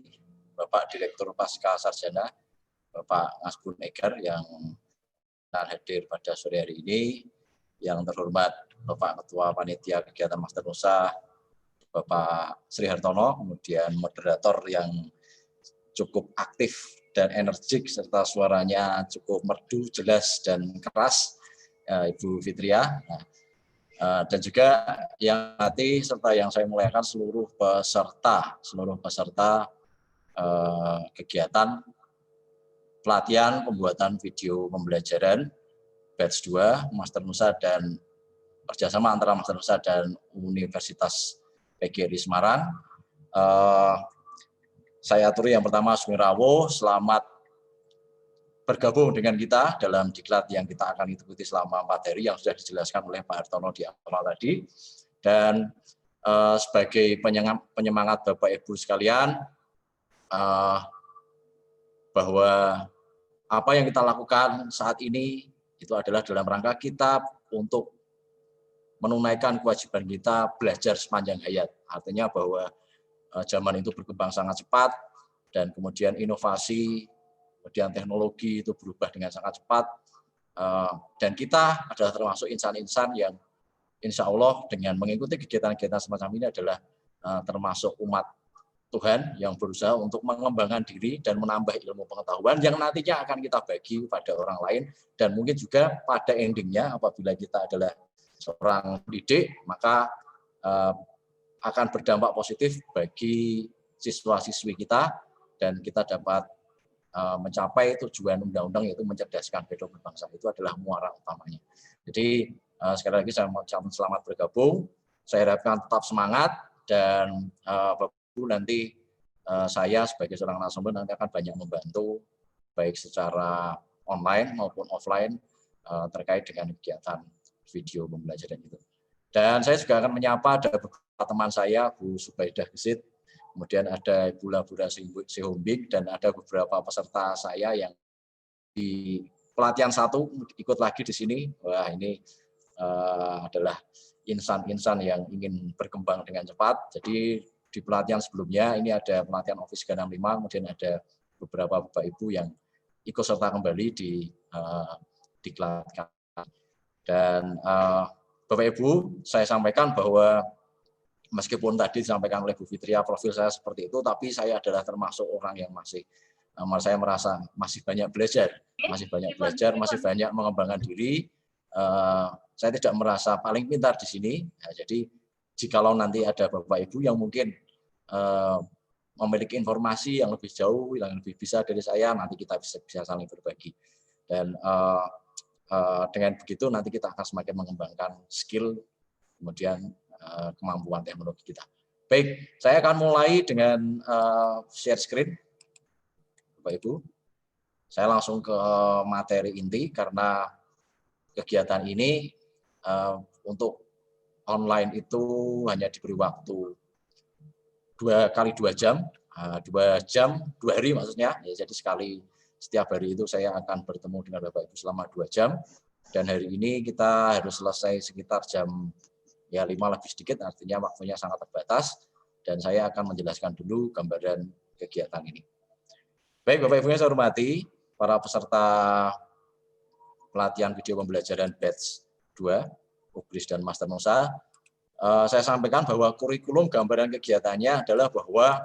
Bapak Direktur Pasca Sarjana, Bapak Ngasbun Eger yang hadir pada sore hari ini. Yang terhormat Bapak Ketua Panitia Kegiatan Master Nusa, Bapak Sri Hartono, kemudian moderator yang cukup aktif dan energik serta suaranya cukup merdu, jelas dan keras, Ibu Fitria. Dan juga yang nanti serta yang saya muliakan seluruh peserta kegiatan pelatihan pembuatan video pembelajaran batch 2 Master Nusa dan kerjasama antara Master Nusa dan Universitas PGRI Semarang. Saya aturi yang pertama Sumirawo, selamat bergabung dengan kita dalam diklat yang kita akan ikuti selama 4 hari yang sudah dijelaskan oleh Pak Hartono di awal tadi. Dan sebagai penyemangat Bapak Ibu sekalian, bahwa apa yang kita lakukan saat ini itu adalah dalam rangka kita untuk menunaikan kewajiban kita belajar sepanjang hayat. Artinya bahwa zaman itu berkembang sangat cepat dan kemudian inovasi, kemudian teknologi itu berubah dengan sangat cepat. Dan kita adalah termasuk insan-insan yang insya Allah dengan mengikuti kegiatan-kegiatan semacam ini adalah termasuk umat Tuhan yang berusaha untuk mengembangkan diri dan menambah ilmu pengetahuan yang nantinya akan kita bagi pada orang lain, dan mungkin juga pada endingnya apabila kita adalah seorang pendidik maka akan berdampak positif bagi siswa-siswi kita dan kita dapat mencapai tujuan undang-undang yaitu mencerdaskan kehidupan berbangsa. Itu adalah muara utamanya. Jadi sekali lagi saya mengucapkan selamat bergabung. Saya harapkan tetap semangat dan Bapak Ibu nanti saya sebagai seorang narasumber nanti akan banyak membantu baik secara online maupun offline terkait dengan kegiatan video pembelajaran itu. Dan saya juga akan menyapa ada beberapa teman saya, Bu Subaidah Gesit, kemudian ada Ibu Labura Sihombing, dan ada beberapa peserta saya yang di pelatihan 1 ikut lagi di sini. Wah, ini adalah insan-insan yang ingin berkembang dengan cepat. Jadi di pelatihan sebelumnya ini ada pelatihan Office 365, kemudian ada beberapa Bapak Ibu yang ikut serta kembali di diklat. Dan Bapak Ibu, saya sampaikan bahwa meskipun tadi disampaikan oleh Bu Fitria profil saya seperti itu, tapi saya adalah termasuk orang yang saya merasa masih banyak belajar, masih banyak mengembangkan diri. Saya tidak merasa paling pintar di sini. Nah, jadi jikalau nanti ada Bapak Ibu yang mungkin memiliki informasi yang lebih jauh, yang lebih bisa dari saya, nanti kita bisa saling berbagi. Dan dengan begitu nanti kita akan semakin mengembangkan skill, kemudian kemampuan teknologi kita. Baik, saya akan mulai dengan share screen, Bapak Ibu. Saya langsung ke materi inti karena kegiatan ini untuk online itu hanya diberi waktu 2 kali 2 jam, 2 jam 2 hari maksudnya. Ya, jadi setiap hari itu saya akan bertemu dengan Bapak Ibu selama 2 jam. Dan hari ini kita harus selesai sekitar jam 5 lebih sedikit, artinya waktunya sangat terbatas. Dan saya akan menjelaskan dulu gambaran kegiatan ini. Baik Bapak Ibu yang saya hormati, para peserta pelatihan video pembelajaran batch 2, Ubris dan Master Nusa, saya sampaikan bahwa kurikulum gambaran kegiatannya adalah bahwa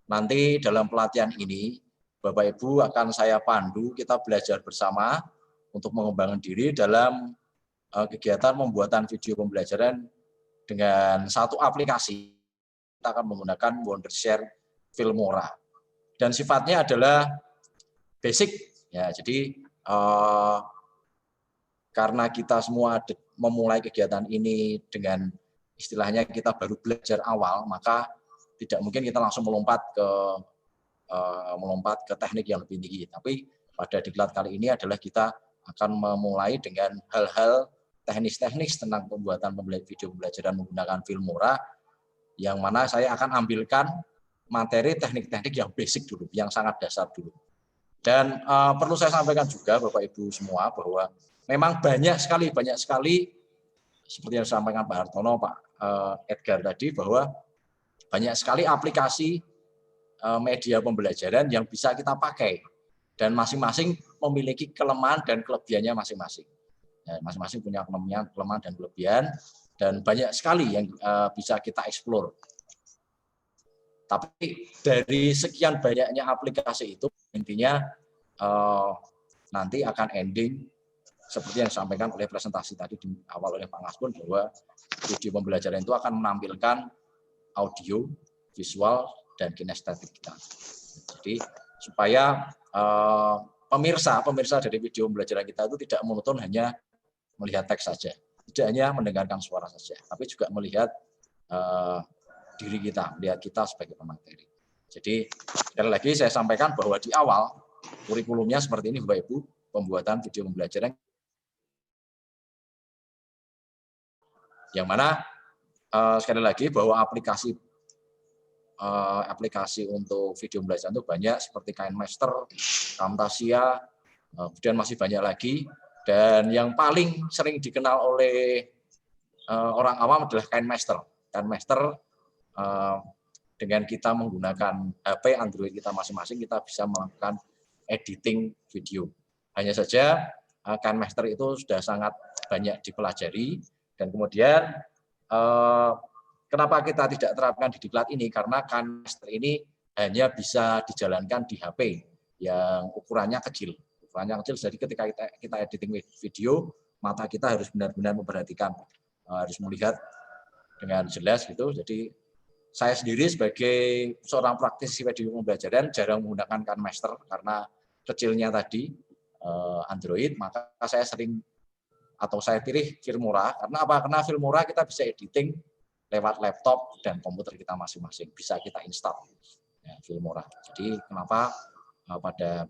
nanti dalam pelatihan ini Bapak Ibu akan saya pandu, kita belajar bersama untuk mengembangkan diri dalam kegiatan pembuatan video pembelajaran dengan satu aplikasi. Kita akan menggunakan Wondershare Filmora. Dan sifatnya adalah basic. Ya, jadi karena kita semua memulai kegiatan ini dengan istilahnya kita baru belajar awal, maka tidak mungkin kita langsung melompat ke teknik yang lebih tinggi. Tapi pada diklat kali ini adalah kita akan memulai dengan hal-hal teknis-teknis tentang pembuatan video pembelajaran menggunakan Filmora, yang mana saya akan ambilkan materi teknik-teknik yang basic dulu, yang sangat dasar dulu. Dan perlu saya sampaikan juga Bapak Ibu semua bahwa memang banyak sekali seperti yang disampaikan Pak Hartono, Pak Edgar tadi, bahwa banyak sekali aplikasi media pembelajaran yang bisa kita pakai dan masing-masing memiliki kelemahan dan kelebihannya masing-masing. Ya, masing-masing punya kelemahan dan kelebihan, dan banyak sekali yang bisa kita eksplor. Tapi dari sekian banyaknya aplikasi itu intinya nanti akan ending seperti yang disampaikan oleh presentasi tadi di awal oleh Pak Ngasbun, bahwa video pembelajaran itu akan menampilkan audio, visual, dan kinestetik kita. Jadi supaya pemirsa dari video pembelajaran kita itu tidak monoton hanya melihat teks saja, tidak hanya mendengarkan suara saja, tapi juga melihat diri kita, melihat kita sebagai pemateri. Jadi sekali lagi saya sampaikan bahwa di awal kurikulumnya seperti ini Bapak Ibu, pembuatan video pembelajaran yang mana sekali lagi bahwa aplikasi untuk video pembelajaran itu banyak seperti KineMaster, Camtasia, kemudian masih banyak lagi. Dan yang paling sering dikenal oleh orang awam adalah KineMaster. KineMaster dengan kita menggunakan HP Android kita masing-masing, kita bisa melakukan editing video. Hanya saja KineMaster itu sudah sangat banyak dipelajari, dan kemudian kenapa kita tidak terapkan di diklat ini? Karena KineMaster ini hanya bisa dijalankan di HP yang ukurannya kecil. Ukurannya kecil, jadi ketika kita editing video, mata kita harus benar-benar memperhatikan, harus melihat dengan jelas gitu. Jadi saya sendiri sebagai seorang praktisi video pembelajaran jarang menggunakan KineMaster karena kecilnya tadi Android, maka saya sering atau saya pilih Filmora. Karena apa? Karena Filmora kita bisa editing lewat laptop dan komputer kita masing-masing, bisa kita install ya, Filmora. Jadi kenapa pada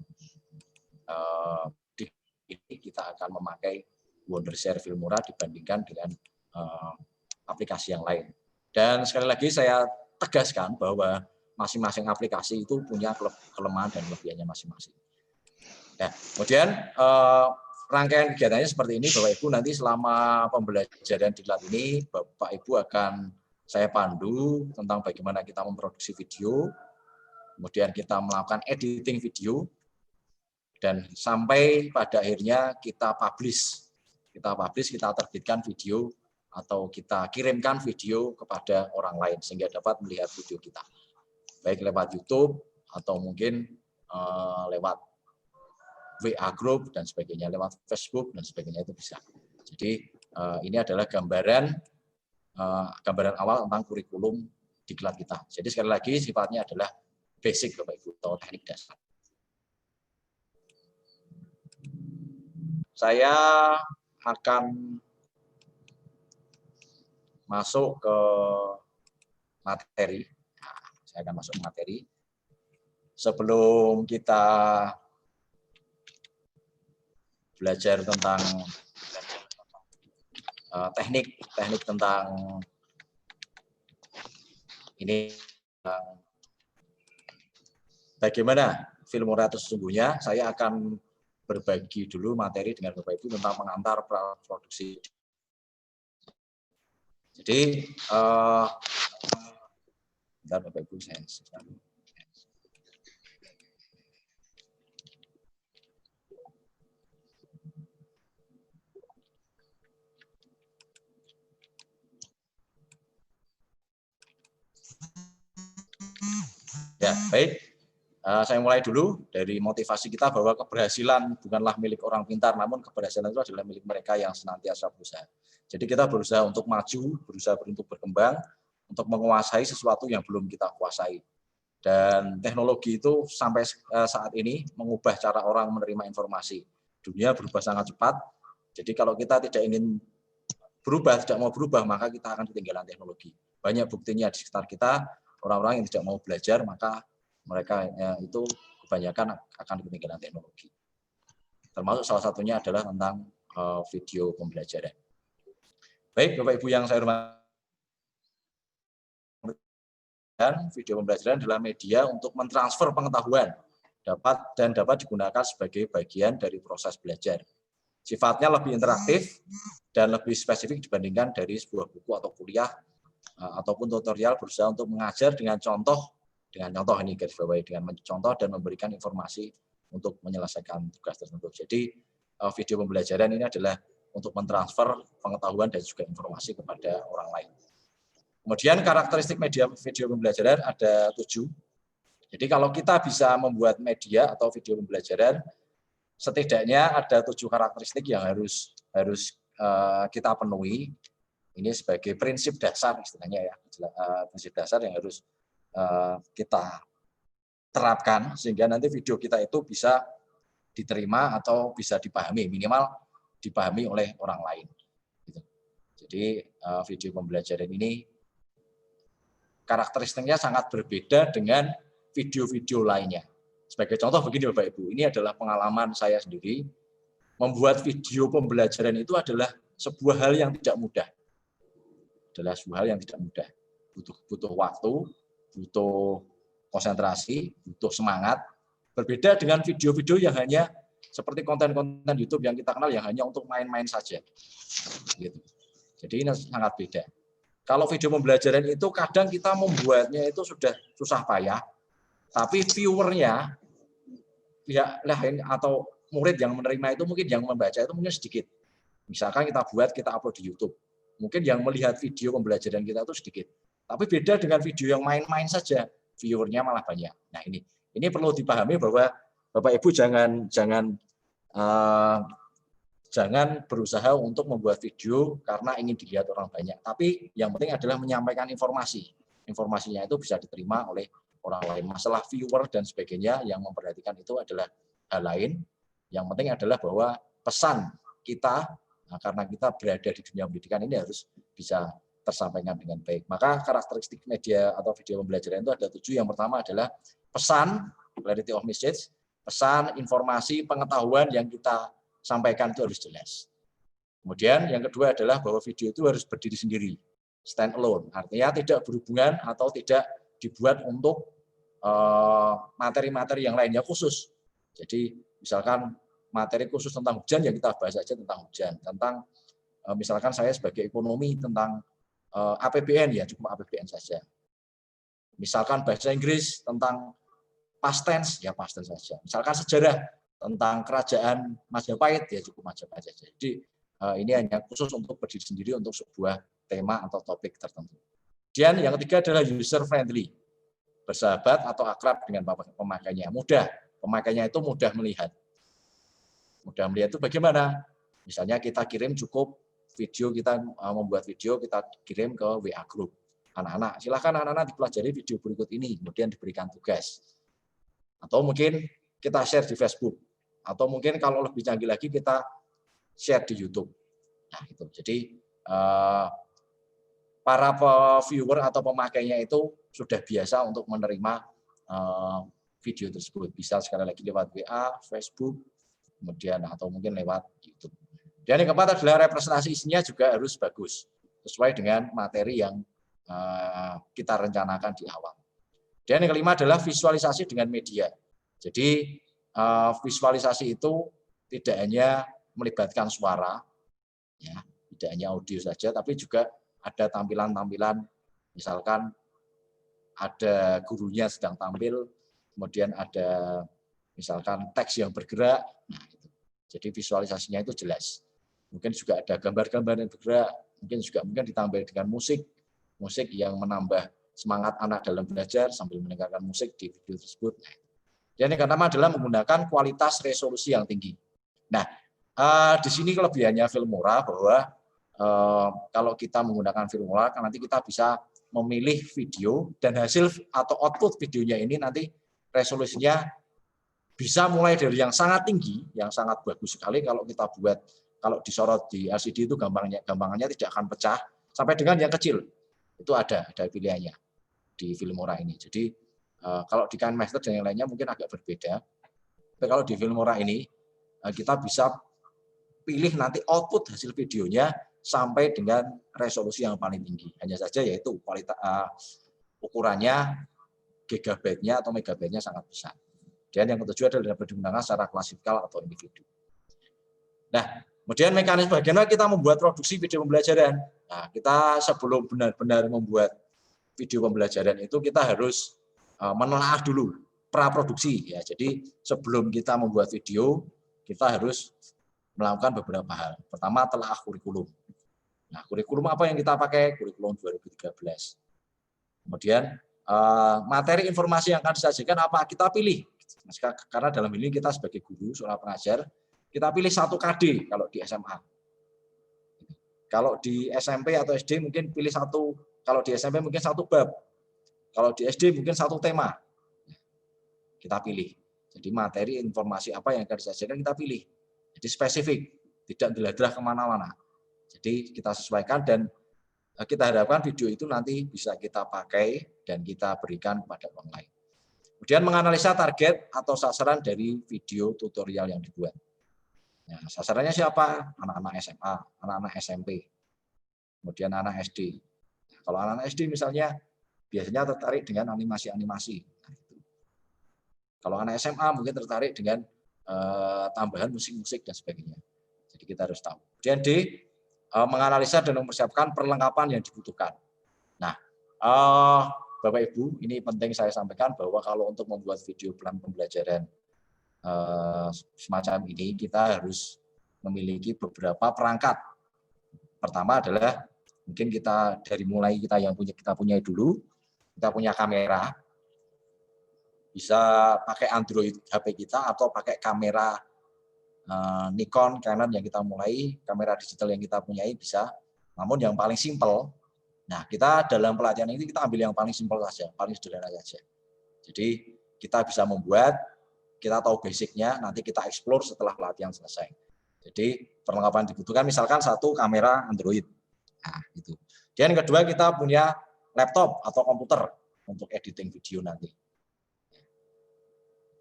ini kita akan memakai Wondershare Filmora dibandingkan dengan aplikasi yang lain. Dan sekali lagi saya tegaskan bahwa masing-masing aplikasi itu punya kelemahan dan kelebihannya masing-masing. Nah, kemudian rangkaian kegiatannya seperti ini, Bapak Ibu. Nanti selama pembelajaran diklat ini, Bapak Ibu akan saya pandu tentang bagaimana kita memproduksi video, kemudian kita melakukan editing video, dan sampai pada akhirnya kita publish, kita terbitkan video atau kita kirimkan video kepada orang lain sehingga dapat melihat video kita, baik lewat YouTube atau mungkin lewat WA group dan sebagainya, lewat Facebook dan sebagainya, itu bisa. Jadi ini adalah gambaran awal tentang kurikulum diklat kita. Jadi sekali lagi sifatnya adalah basic Bapak Ibu atau teknik dasar. Saya akan masuk ke materi. Nah, saya akan masuk ke materi. Sebelum kita belajar tentang teknik tentang ini, bagaimana Filmora itu sesungguhnya, saya akan berbagi dulu materi dengan Bapak Ibu tentang pengantar produksi. Jadi, bentar Bapak Ibu, saya ya, baik. Saya mulai dulu dari motivasi kita bahwa keberhasilan bukanlah milik orang pintar, namun keberhasilan itu adalah milik mereka yang senantiasa berusaha. Jadi kita berusaha untuk maju, berusaha untuk berkembang, untuk menguasai sesuatu yang belum kita kuasai. Dan teknologi itu sampai saat ini mengubah cara orang menerima informasi. Dunia berubah sangat cepat. Jadi kalau kita tidak ingin berubah, tidak mau berubah, maka kita akan ketinggalan teknologi. Banyak buktinya di sekitar kita, orang-orang yang tidak mau belajar, maka mereka itu kebanyakan akan ketinggalan teknologi. Termasuk salah satunya adalah tentang video pembelajaran. Baik, Bapak Ibu yang saya hormati, video pembelajaran adalah media untuk mentransfer pengetahuan dapat digunakan sebagai bagian dari proses belajar. Sifatnya lebih interaktif dan lebih spesifik dibandingkan dari sebuah buku atau kuliah ataupun tutorial, berusaha untuk mengajar dengan contoh ini garis bawahi, dengan mencontoh dan memberikan informasi untuk menyelesaikan tugas tertentu. Jadi video pembelajaran ini adalah untuk mentransfer pengetahuan dan juga informasi kepada orang lain. Kemudian karakteristik media video pembelajaran ada 7. Jadi kalau kita bisa membuat media atau video pembelajaran, setidaknya ada 7 karakteristik yang harus kita penuhi. Ini sebagai prinsip dasar istilahnya ya, prinsip dasar yang harus kita terapkan sehingga nanti video kita itu bisa diterima atau bisa dipahami, minimal dipahami oleh orang lain. Jadi video pembelajaran ini karakteristiknya sangat berbeda dengan video-video lainnya. Sebagai contoh begini Bapak Ibu, ini adalah pengalaman saya sendiri. Membuat video pembelajaran itu adalah sebuah hal yang tidak mudah. adalah sebuah hal yang tidak mudah. Butuh waktu, butuh konsentrasi, butuh semangat. Berbeda dengan video-video yang hanya seperti konten-konten YouTube yang kita kenal yang hanya untuk main-main saja. Gitu. Jadi ini sangat beda. Kalau video pembelajaran itu kadang kita membuatnya itu sudah susah payah, tapi viewernya pihak lain atau murid yang menerima itu mungkin yang membaca itu mungkin sedikit. Misalkan kita buat, kita upload di YouTube. Mungkin yang melihat video pembelajaran kita itu sedikit. Tapi beda dengan video yang main-main saja, viewernya malah banyak. Nah ini perlu dipahami bahwa Bapak Ibu jangan berusaha untuk membuat video karena ingin dilihat orang banyak. Tapi yang penting adalah menyampaikan informasi. Informasinya itu bisa diterima oleh orang lain. Masalah viewer dan sebagainya yang memperhatikan itu adalah hal lain. Yang penting adalah bahwa pesan kita, karena kita berada di dunia pendidikan ini harus bisa tersampaikan dengan baik. Maka karakteristik media atau video pembelajaran itu ada 7. Yang pertama adalah pesan, clarity of message, pesan, informasi, pengetahuan yang kita sampaikan itu harus jelas. Kemudian yang kedua adalah bahwa video itu harus berdiri sendiri, stand alone. Artinya tidak berhubungan atau tidak dibuat untuk materi-materi yang lainnya khusus. Jadi misalkan materi khusus tentang hujan, ya kita bahas saja tentang hujan. Tentang misalkan saya sebagai ekonomi tentang APBN, ya cukup APBN saja. Misalkan bahasa Inggris tentang past tense, ya past tense saja. Misalkan sejarah tentang kerajaan Majapahit, ya cukup Majapahit saja. Jadi ini hanya khusus untuk berdiri sendiri untuk sebuah tema atau topik tertentu. Dan yang ketiga adalah user friendly, bersahabat atau akrab dengan pemakainya. Mudah, pemakainya itu mudah melihat. Mudah melihat itu bagaimana? Misalnya kita kirim cukup video, kita membuat video, kita kirim ke WA group anak-anak. Silakan anak-anak dipelajari video berikut ini, kemudian diberikan tugas. Atau mungkin kita share di Facebook. Atau mungkin kalau lebih canggih lagi kita share di YouTube. Nah, itu. Jadi para viewer atau pemakainya itu sudah biasa untuk menerima video tersebut. Bisa sekali lagi lewat WA, Facebook, kemudian atau mungkin lewat YouTube. Dan yang keempat adalah representasi isinya juga harus bagus, sesuai dengan materi yang kita rencanakan di awal. Dan yang kelima adalah visualisasi dengan media. Jadi visualisasi itu tidak hanya melibatkan suara, ya, tidak hanya audio saja, tapi juga ada tampilan-tampilan, misalkan ada gurunya sedang tampil, kemudian ada misalkan teks yang bergerak. Nah, itu. Jadi visualisasinya itu jelas. Mungkin juga ada gambar-gambar yang bergerak, mungkin ditambah dengan musik yang menambah semangat anak dalam belajar sambil mendengarkan musik di video tersebut. Nah, dan yang pertama adalah menggunakan kualitas resolusi yang tinggi. Nah, di sini kelebihannya Filmora bahwa kalau kita menggunakan Filmora, nanti kita bisa memilih video dan hasil atau output videonya ini nanti resolusinya bisa mulai dari yang sangat tinggi, yang sangat bagus sekali kalau kita buat, kalau disorot di LCD itu gampangannya tidak akan pecah, sampai dengan yang kecil. Itu ada pilihannya di Filmora ini. Jadi kalau di KineMaster dan yang lainnya mungkin agak berbeda. Tapi kalau di Filmora ini kita bisa pilih nanti output hasil videonya sampai dengan resolusi yang paling tinggi. Hanya saja yaitu kualitas ukurannya gigabyte-nya atau megabyte-nya sangat besar. Dan yang ketujuh adalah dapat digunakan secara klasikal atau individu. Nah, kemudian mekanisme bagaimana kita membuat produksi video pembelajaran. Nah, kita sebelum benar-benar membuat video pembelajaran itu kita harus menelaah dulu praproduksi, ya. Jadi sebelum kita membuat video, kita harus melakukan beberapa hal. Pertama, telaah kurikulum. Nah, kurikulum apa yang kita pakai? Kurikulum 2013. Kemudian materi informasi yang akan disajikan apa? Kita pilih. Karena dalam ini kita sebagai guru, seorang pengajar, kita pilih 1 KD kalau di SMA. Kalau di SMP atau SD mungkin pilih 1, kalau di SMP mungkin 1 bab. Kalau di SD mungkin 1 tema. Kita pilih. Jadi materi informasi apa yang akan disajikan kita pilih. Jadi spesifik, tidak deladrah kemana-mana. Jadi kita sesuaikan dan kita harapkan video itu nanti bisa kita pakai dan kita berikan kepada orang lain. Kemudian menganalisa target atau sasaran dari video tutorial yang dibuat. Nah, sasarannya siapa? Anak-anak SMA, anak-anak SMP, kemudian anak SD. Kalau anak SD misalnya biasanya tertarik dengan animasi-animasi. Nah, itu. Kalau anak SMA mungkin tertarik dengan tambahan musik-musik dan sebagainya. Jadi kita harus tahu. Kemudian D, menganalisa dan mempersiapkan perlengkapan yang dibutuhkan. Nah, Bapak Ibu, ini penting saya sampaikan bahwa kalau untuk membuat video plan pembelajaran semacam ini, kita harus memiliki beberapa perangkat. Pertama adalah mungkin kita dari mulai kita punya dulu, kita punya kamera, bisa pakai Android HP kita atau pakai kamera Nikon, Canon yang kita mulai, kamera digital yang kita punyai bisa. Namun yang paling simpel, nah kita dalam pelatihan ini kita ambil yang paling simpel saja, paling sederhana saja. Jadi kita bisa membuat, kita tahu basicnya, nanti kita explore setelah pelatihan selesai. Jadi perlengkapan dibutuhkan misalkan satu kamera Android. Nah, itu. Dan yang kedua kita punya laptop atau komputer untuk editing video nanti.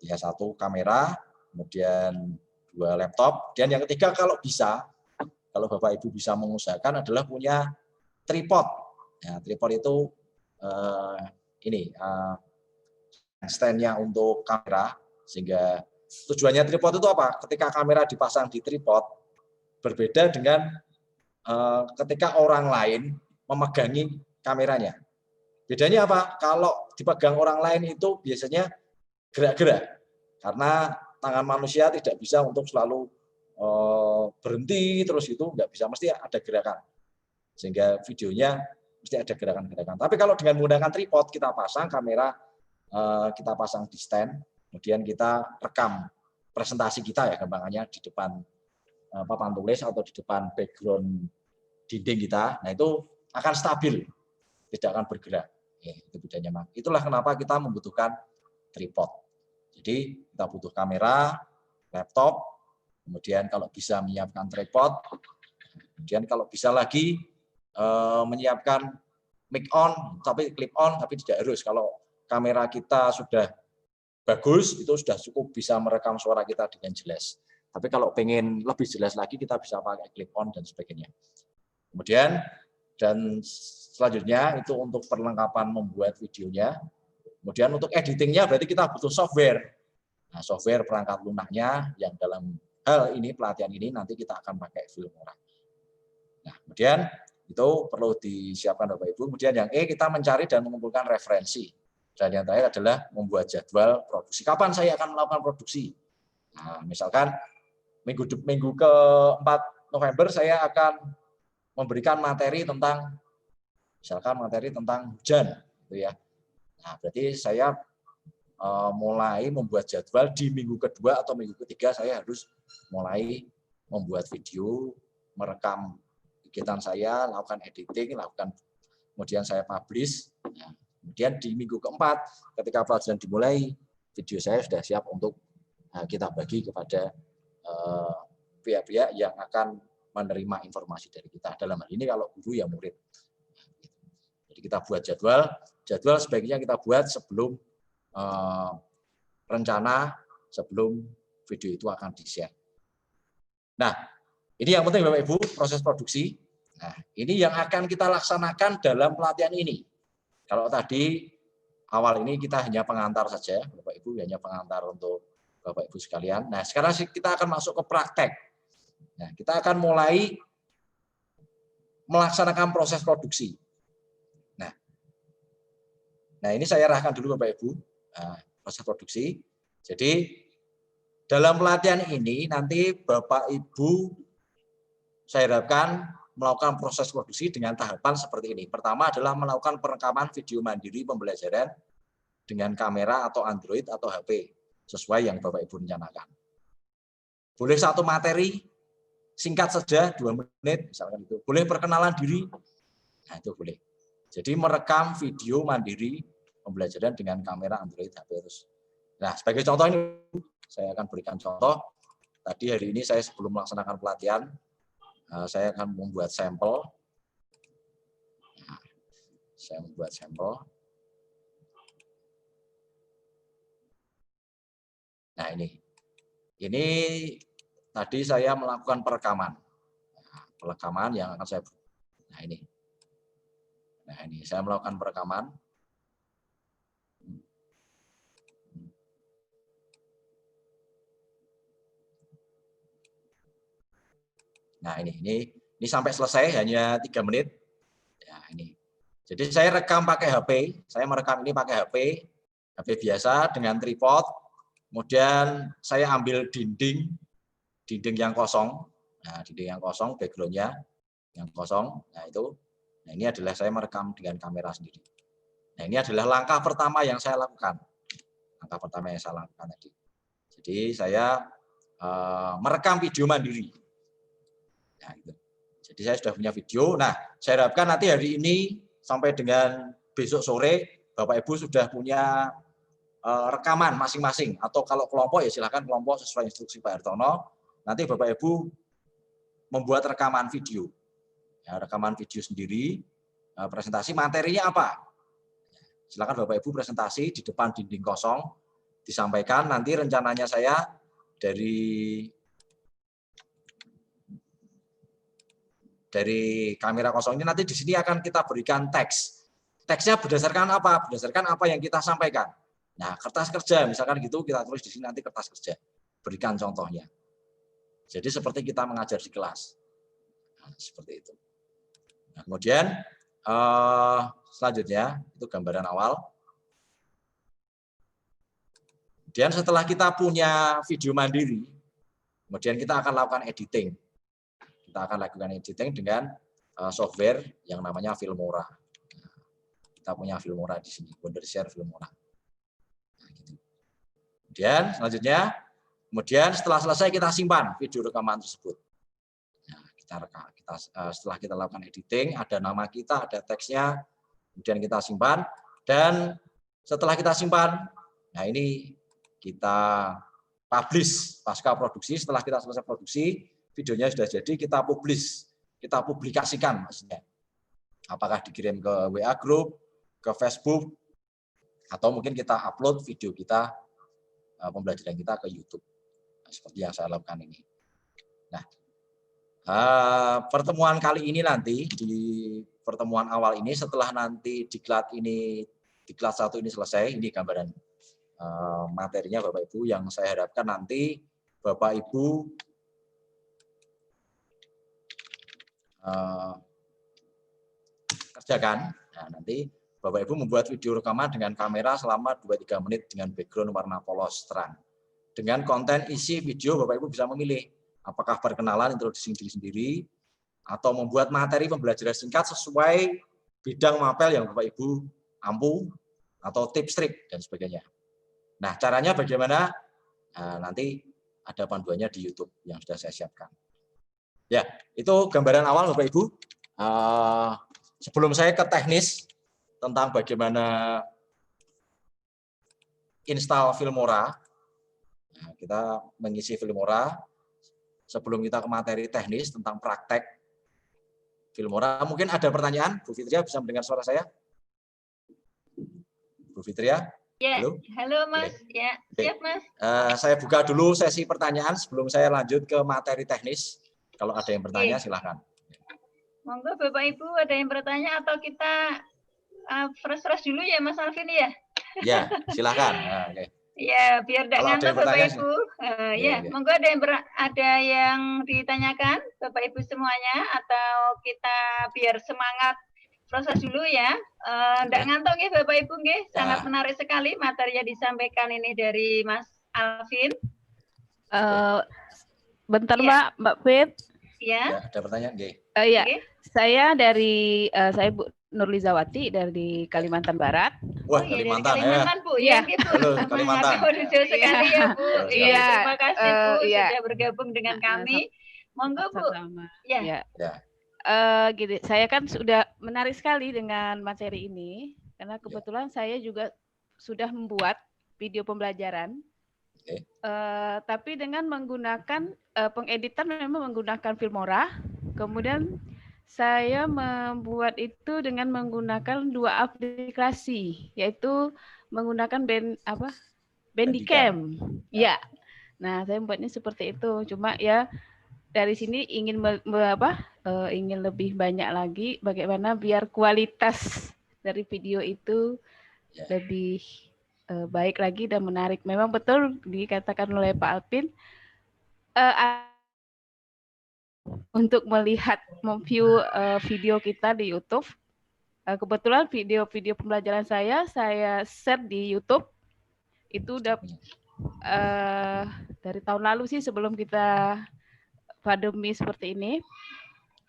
Ya, satu kamera, kemudian 2 laptop, dan yang ketiga kalau bisa, kalau Bapak Ibu bisa mengusahakan adalah punya tripod. Ya, tripod itu stand-nya untuk kamera, sehingga tujuannya tripod itu apa? Ketika kamera dipasang di tripod, berbeda dengan ketika orang lain memegangi kameranya. Bedanya apa? Kalau dipegang orang lain itu biasanya gerak-gerak, karena tangan manusia tidak bisa untuk selalu berhenti terus itu, nggak bisa, mesti ada gerakan. Sehingga videonya mesti ada gerakan-gerakan. Tapi kalau dengan menggunakan tripod, kita pasang kamera, kita pasang di stand, kemudian kita rekam presentasi kita ya gampangannya di depan papan tulis atau di depan background dinding kita. Nah itu akan stabil, tidak akan bergerak. Ya, itu bedanya. Itulah kenapa kita membutuhkan tripod. Jadi kita butuh kamera, laptop, kemudian kalau bisa menyiapkan tripod, kemudian kalau bisa lagi menyiapkan mic on, tapi clip on, tapi tidak harus. Kalau kamera kita sudah bagus, itu sudah cukup bisa merekam suara kita dengan jelas. Tapi kalau pengen lebih jelas lagi, kita bisa pakai clip on dan sebagainya. Kemudian, dan selanjutnya itu untuk perlengkapan membuat videonya. Kemudian untuk editingnya berarti kita butuh software. Nah, software perangkat lunaknya yang dalam hal ini, pelatihan ini, nanti kita akan pakai Filmora. Nah, kemudian itu perlu disiapkan Bapak Ibu. Kemudian yang E, kita mencari dan mengumpulkan referensi. Dan yang terakhir adalah membuat jadwal produksi. Kapan saya akan melakukan produksi? Nah, misalkan minggu ke-4 November saya akan memberikan materi tentang, misalkan materi tentang hujan, gitu ya. Nah, berarti saya mulai membuat jadwal di minggu kedua atau minggu ketiga saya harus mulai membuat video, merekam kegiatan saya, lakukan editing, kemudian saya publish. Nah, kemudian di minggu keempat ketika pelajaran dimulai, video saya sudah siap untuk kita bagi kepada pihak-pihak yang akan menerima informasi dari kita. Dalam hal ini kalau guru ya murid. Jadi kita buat jadwal sebaiknya kita buat sebelum rencana, sebelum video itu akan di-share. Nah, ini yang penting Bapak Ibu, proses produksi. Nah, ini yang akan kita laksanakan dalam pelatihan ini. Kalau tadi awal ini kita hanya pengantar saja, Bapak Ibu, hanya pengantar untuk Bapak Ibu sekalian. Nah, sekarang kita akan masuk ke praktek. Nah, kita akan mulai melaksanakan proses produksi. Nah, ini saya arahkan dulu Bapak Ibu, proses produksi. Jadi dalam pelatihan ini nanti Bapak Ibu saya harapkan melakukan proses produksi dengan tahapan seperti ini. Pertama adalah melakukan perekaman video mandiri pembelajaran dengan kamera atau Android atau HP sesuai yang Bapak Ibu rencanakan. Boleh satu materi singkat saja 2 menit misalkan itu. Boleh perkenalan diri. Nah, itu boleh. Jadi merekam video mandiri pembelajaran dengan kamera Android HP terus. Nah, sebagai contoh ini saya akan berikan contoh. Tadi hari ini saya sebelum melaksanakan pelatihan, saya akan membuat sampel. Nah, saya membuat sampel. Nah, ini tadi saya melakukan perekaman. Nah, perekaman yang akan saya. Nah, ini. Nah, ini saya melakukan perekaman. Nah, ini sampai selesai hanya 3 menit. Ya, ini. Jadi saya rekam pakai HP, saya merekam ini pakai HP biasa dengan tripod. Kemudian saya ambil dinding yang kosong. Nah, dinding yang kosong, background-nya yang kosong. Nah, itu. Nah, ini adalah saya merekam dengan kamera sendiri. Nah, ini adalah langkah pertama yang saya lakukan. Langkah pertama yang saya lakukan tadi. Jadi saya merekam video mandiri. Nah, gitu. Jadi saya sudah punya video. Nah, saya harapkan nanti hari ini sampai dengan besok sore Bapak Ibu sudah punya rekaman masing-masing. Atau kalau kelompok ya silakan kelompok sesuai instruksi Pak Hartono. Nanti Bapak Ibu membuat rekaman video. Ya, rekaman video sendiri. Presentasi materinya apa? Silakan Bapak Ibu presentasi di depan dinding kosong. Disampaikan nanti rencananya saya dari kamera kosong ini nanti di sini akan kita berikan teks. Teksnya berdasarkan apa? Berdasarkan apa yang kita sampaikan. Nah, kertas kerja misalkan gitu kita tulis di sini nanti kertas kerja. Berikan contohnya. Jadi seperti kita mengajar di kelas. Nah, seperti itu. Nah, kemudian selanjutnya itu gambaran awal. Kemudian setelah kita punya video mandiri, kemudian kita akan lakukan editing. Kita akan lakukan editing dengan software yang namanya Filmora. Kita punya Filmora di sini, Wondershare Filmora. Nah, gitu. Kemudian selanjutnya, setelah selesai kita simpan video rekaman tersebut. Nah, setelah kita lakukan editing, ada nama kita, ada teksnya, kemudian kita simpan. Dan setelah kita simpan, nah ini kita publish pasca produksi. Setelah kita selesai produksi, videonya sudah jadi, kita publikasikan maksudnya. Apakah dikirim ke WA Group, ke Facebook, atau mungkin kita upload video kita, pembelajaran kita ke YouTube. Nah, seperti yang saya lakukan ini. Nah, pertemuan kali ini nanti, di pertemuan awal ini, setelah nanti diklat 1 ini selesai, ini gambaran materinya Bapak Ibu, yang saya harapkan nanti Bapak Ibu kerjakan. Nah, nanti Bapak Ibu membuat video rekaman dengan kamera selama 2-3 menit dengan background warna polos terang. Dengan konten isi video Bapak Ibu bisa memilih apakah perkenalan, introduksi diri sendiri, atau membuat materi pembelajaran singkat sesuai bidang mapel yang Bapak Ibu ampu, atau tips trik dan sebagainya. Nah, caranya bagaimana? Nah, nanti ada panduannya di YouTube yang sudah saya siapkan. Ya, itu gambaran awal Bapak Ibu. Sebelum saya ke teknis tentang bagaimana install Filmora, nah, kita mengisi Filmora. Sebelum kita ke materi teknis tentang praktek Filmora, mungkin ada pertanyaan? Bu Fitria bisa mendengar suara saya? Bu Fitria? Ya, halo Mas. Oke. Ya, siap Mas. Saya buka dulu sesi pertanyaan sebelum saya lanjut ke materi teknis. Kalau ada yang bertanya, silahkan. Monggo Bapak Ibu ada yang bertanya atau kita fresh dulu ya Mas Alvin ya? Ya, silahkan. Nah, okay. Ya, biar tidak ngantuk Bapak Ibu. Ya, monggo ada yang ditanyakan Bapak Ibu semuanya, atau kita biar semangat proses dulu ya. Tidak ngantuk ya Bapak Ibu nggih. Sangat menarik sekali materi yang disampaikan ini dari Mas Alvin. Bentar Mbak Fit. Ya. Ada pertanyaan nggih? Iya. Saya dari saya Bu Nurlizawati dari Kalimantan Barat. Wah, Kalimantan, Kalimantan Bu. Ya, gitu. Halo, Kalimantan. Jauh sekali ya Bu. Iya. Terima kasih Bu sudah bergabung dengan kami. Monggo Bu. Ya. Gitu. Saya kan sudah menarik sekali dengan materi ini karena kebetulan saya juga sudah membuat video pembelajaran. Tapi dengan menggunakan pengeditan memang menggunakan Filmora. Kemudian saya membuat itu dengan menggunakan 2 aplikasi, yaitu menggunakan Bandicam. Ya. Nah, saya membuatnya seperti itu. Cuma ya dari sini ingin ingin lebih banyak lagi bagaimana biar kualitas dari video itu lebih baik lagi dan menarik. Memang betul dikatakan oleh Pak Alpin, untuk melihat memview video kita di YouTube. Kebetulan video-video pembelajaran saya share di YouTube itu udah dari tahun lalu sih, sebelum kita pandemi seperti ini.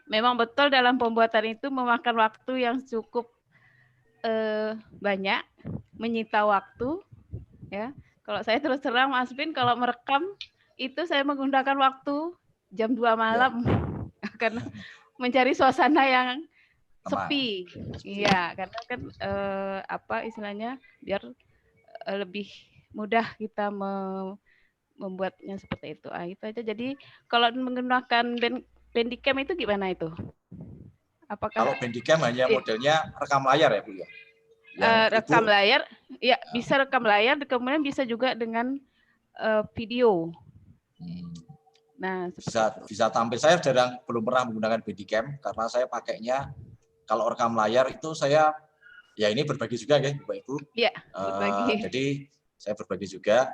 Memang betul dalam pembuatan itu memakan waktu yang cukup banyak, menyita waktu. Ya, kalau saya terus terang Mas Bin, kalau merekam itu saya menggunakan waktu jam 2 malam karena mencari suasana yang sepi. Iya, karena kan istilahnya biar lebih mudah kita membuatnya seperti itu. Itu aja. Jadi kalau menggunakan Bandicam itu gimana itu? Apakah kalau Bandicam hanya modelnya rekam layar ya Bu ya? Rekam layar, ya bisa rekam layar, kemudian bisa juga dengan video. Nah, bisa tampil. Saya belum pernah menggunakan Bandicam karena saya pakainya kalau rekam layar itu saya ya ini berbagi juga ya Bapak Ibu. Iya, berbagi. Jadi saya berbagi juga.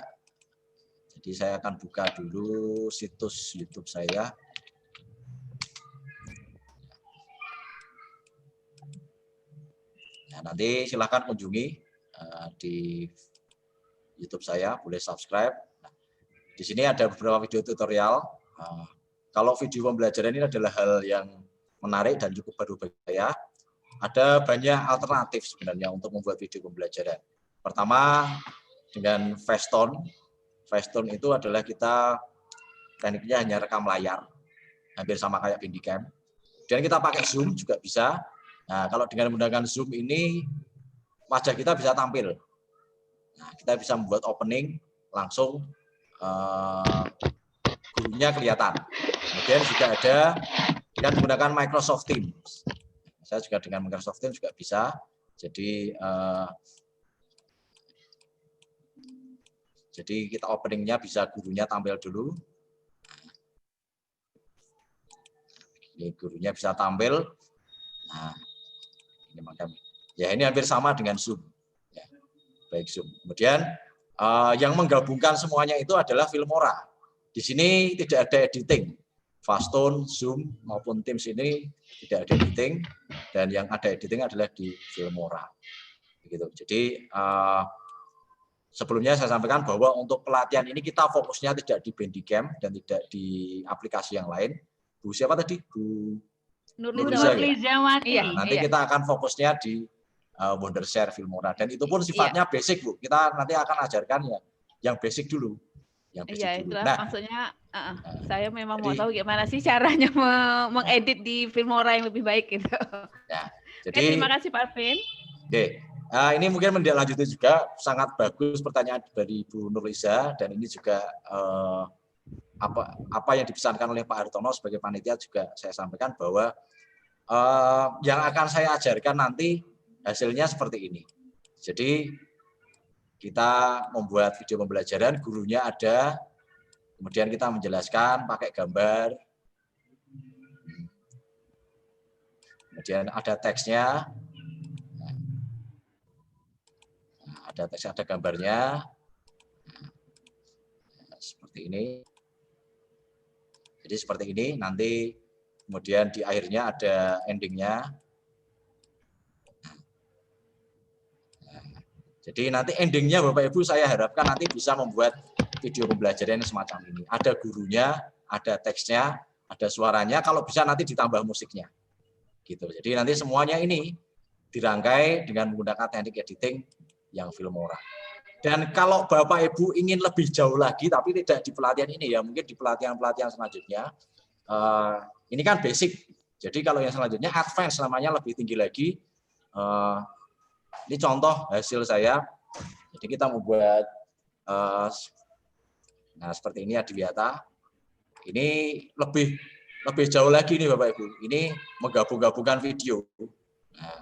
Jadi saya akan buka dulu situs YouTube saya. Nah, nanti silahkan kunjungi di YouTube saya, boleh subscribe. Nah, di sini ada beberapa video tutorial. Kalau video pembelajaran ini adalah hal yang menarik dan cukup baru bagi saya. Ada banyak alternatif sebenarnya untuk membuat video pembelajaran. Pertama, dengan Facetune. Facetune itu adalah kita tekniknya hanya rekam layar, hampir sama kayak Bandicam. Dan kita pakai Zoom juga bisa. Nah, kalau dengan menggunakan Zoom ini, wajah kita bisa tampil. Nah, kita bisa membuat opening langsung gurunya kelihatan. Kemudian juga ada dengan menggunakan Microsoft Teams. Saya juga dengan Microsoft Teams juga bisa. Jadi kita openingnya bisa gurunya tampil dulu. Ini gurunya bisa tampil. Nah, ini makanya. Ya ini hampir sama dengan Zoom. Ya, baik Zoom. Kemudian yang menggabungkan semuanya itu adalah Filmora. Di sini tidak ada editing. Facetune, Zoom maupun Teams ini tidak ada editing, dan yang ada editing adalah di Filmora. Begitu. Jadi sebelumnya saya sampaikan bahwa untuk pelatihan ini kita fokusnya tidak di Bandicam dan tidak di aplikasi yang lain. Bu siapa tadi? Bu Nurliza ya? Nanti kita akan fokusnya di Wondershare Filmora, dan itu pun sifatnya basic Bu. Kita nanti akan ajarkan ya yang basic dulu. Itulah maksudnya saya memang mau tahu gimana sih caranya mengedit di Filmora yang lebih baik gitu. Ya, jadi terima kasih Pak Alvin. Oke. Ini mungkin menlanjutkan juga, sangat bagus pertanyaan dari Bu Nurliza, dan ini juga apa yang dipesankan oleh Pak Hartono sebagai panitia juga saya sampaikan bahwa yang akan saya ajarkan nanti hasilnya seperti ini. Jadi kita membuat video pembelajaran, gurunya ada, kemudian kita menjelaskan pakai gambar, kemudian ada teksnya. Ada teks, ada gambarnya, seperti ini. Jadi seperti ini, nanti kemudian di akhirnya ada endingnya. Jadi nanti endingnya Bapak Ibu saya harapkan nanti bisa membuat video pembelajaran semacam ini. Ada gurunya, ada teksnya, ada suaranya, kalau bisa nanti ditambah musiknya. Gitu. Jadi nanti semuanya ini dirangkai dengan menggunakan teknik editing yang Filmora. Dan kalau Bapak Ibu ingin lebih jauh lagi, tapi tidak di pelatihan ini ya, mungkin di pelatihan-pelatihan selanjutnya, ini kan basic. Jadi kalau yang selanjutnya advance namanya, lebih tinggi lagi. Ini contoh hasil saya. Jadi kita membuat, nah seperti ini Adiwiyata. Ini lebih jauh lagi nih Bapak Ibu. Ini menggabung-gabungkan video. Nah,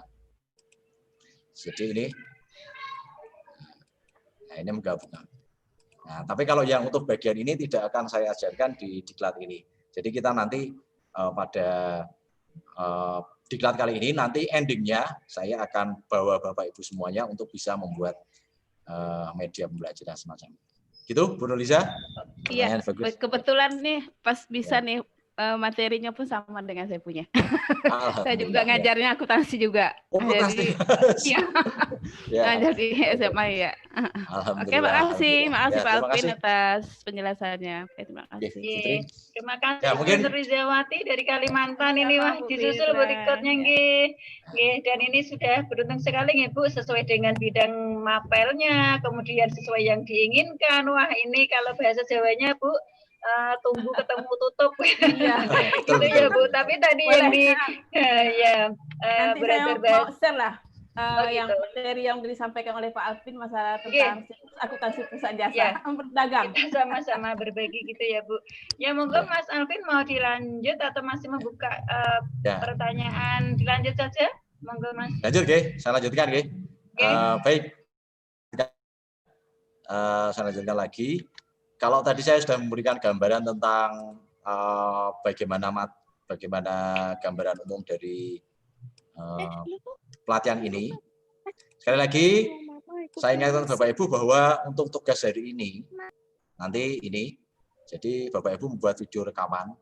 jadi ini. Nah, ini menggabungkan. Nah, tapi kalau yang untuk bagian ini tidak akan saya ajarkan di diklat ini. Jadi kita nanti pada diklat kali ini nanti endingnya saya akan bawa Bapak Ibu semuanya untuk bisa membuat media pembelajaran semacam itu. Gitu, Bu Nurliza? Iya, kebetulan nih pas bisa nih materinya pun sama dengan saya punya. Saya juga ngajarnya akuntansi juga. Jadi, ngajar di SMA ya. Oke, makasih Pak Alvin atas penjelasannya. Oke, terima kasih. Terima kasih Bu Nurlizawati dari Kalimantan ini wah disusul berikutnya nggih. Dan ini sudah beruntung sekali nggih Bu sesuai dengan bidang mapelnya, kemudian sesuai yang diinginkan. Wah, ini kalau bahasa Jawanya Bu tunggu ketemu tutup. Iya, gitu ya Bu. Tapi tadi boleh, yang di nanti saya mau share lah yang materi yang disampaikan oleh Pak Alvin masalah tentang akuntansi perusahaan jasa berdagang. Kita sama-sama berbagi gitu ya Bu. Ya monggo Mas Alvin mau dilanjut atau masih membuka pertanyaan? Dilanjut saja, monggo Mas. Lanjut nggih, saya lanjutkan nggih. Baik. Saya lanjutkan lagi. Kalau tadi saya sudah memberikan gambaran tentang bagaimana gambaran umum dari pelatihan ini. Sekali lagi, saya ingatkan Bapak Ibu bahwa untuk tugas hari ini, nanti ini, jadi Bapak Ibu membuat video rekaman,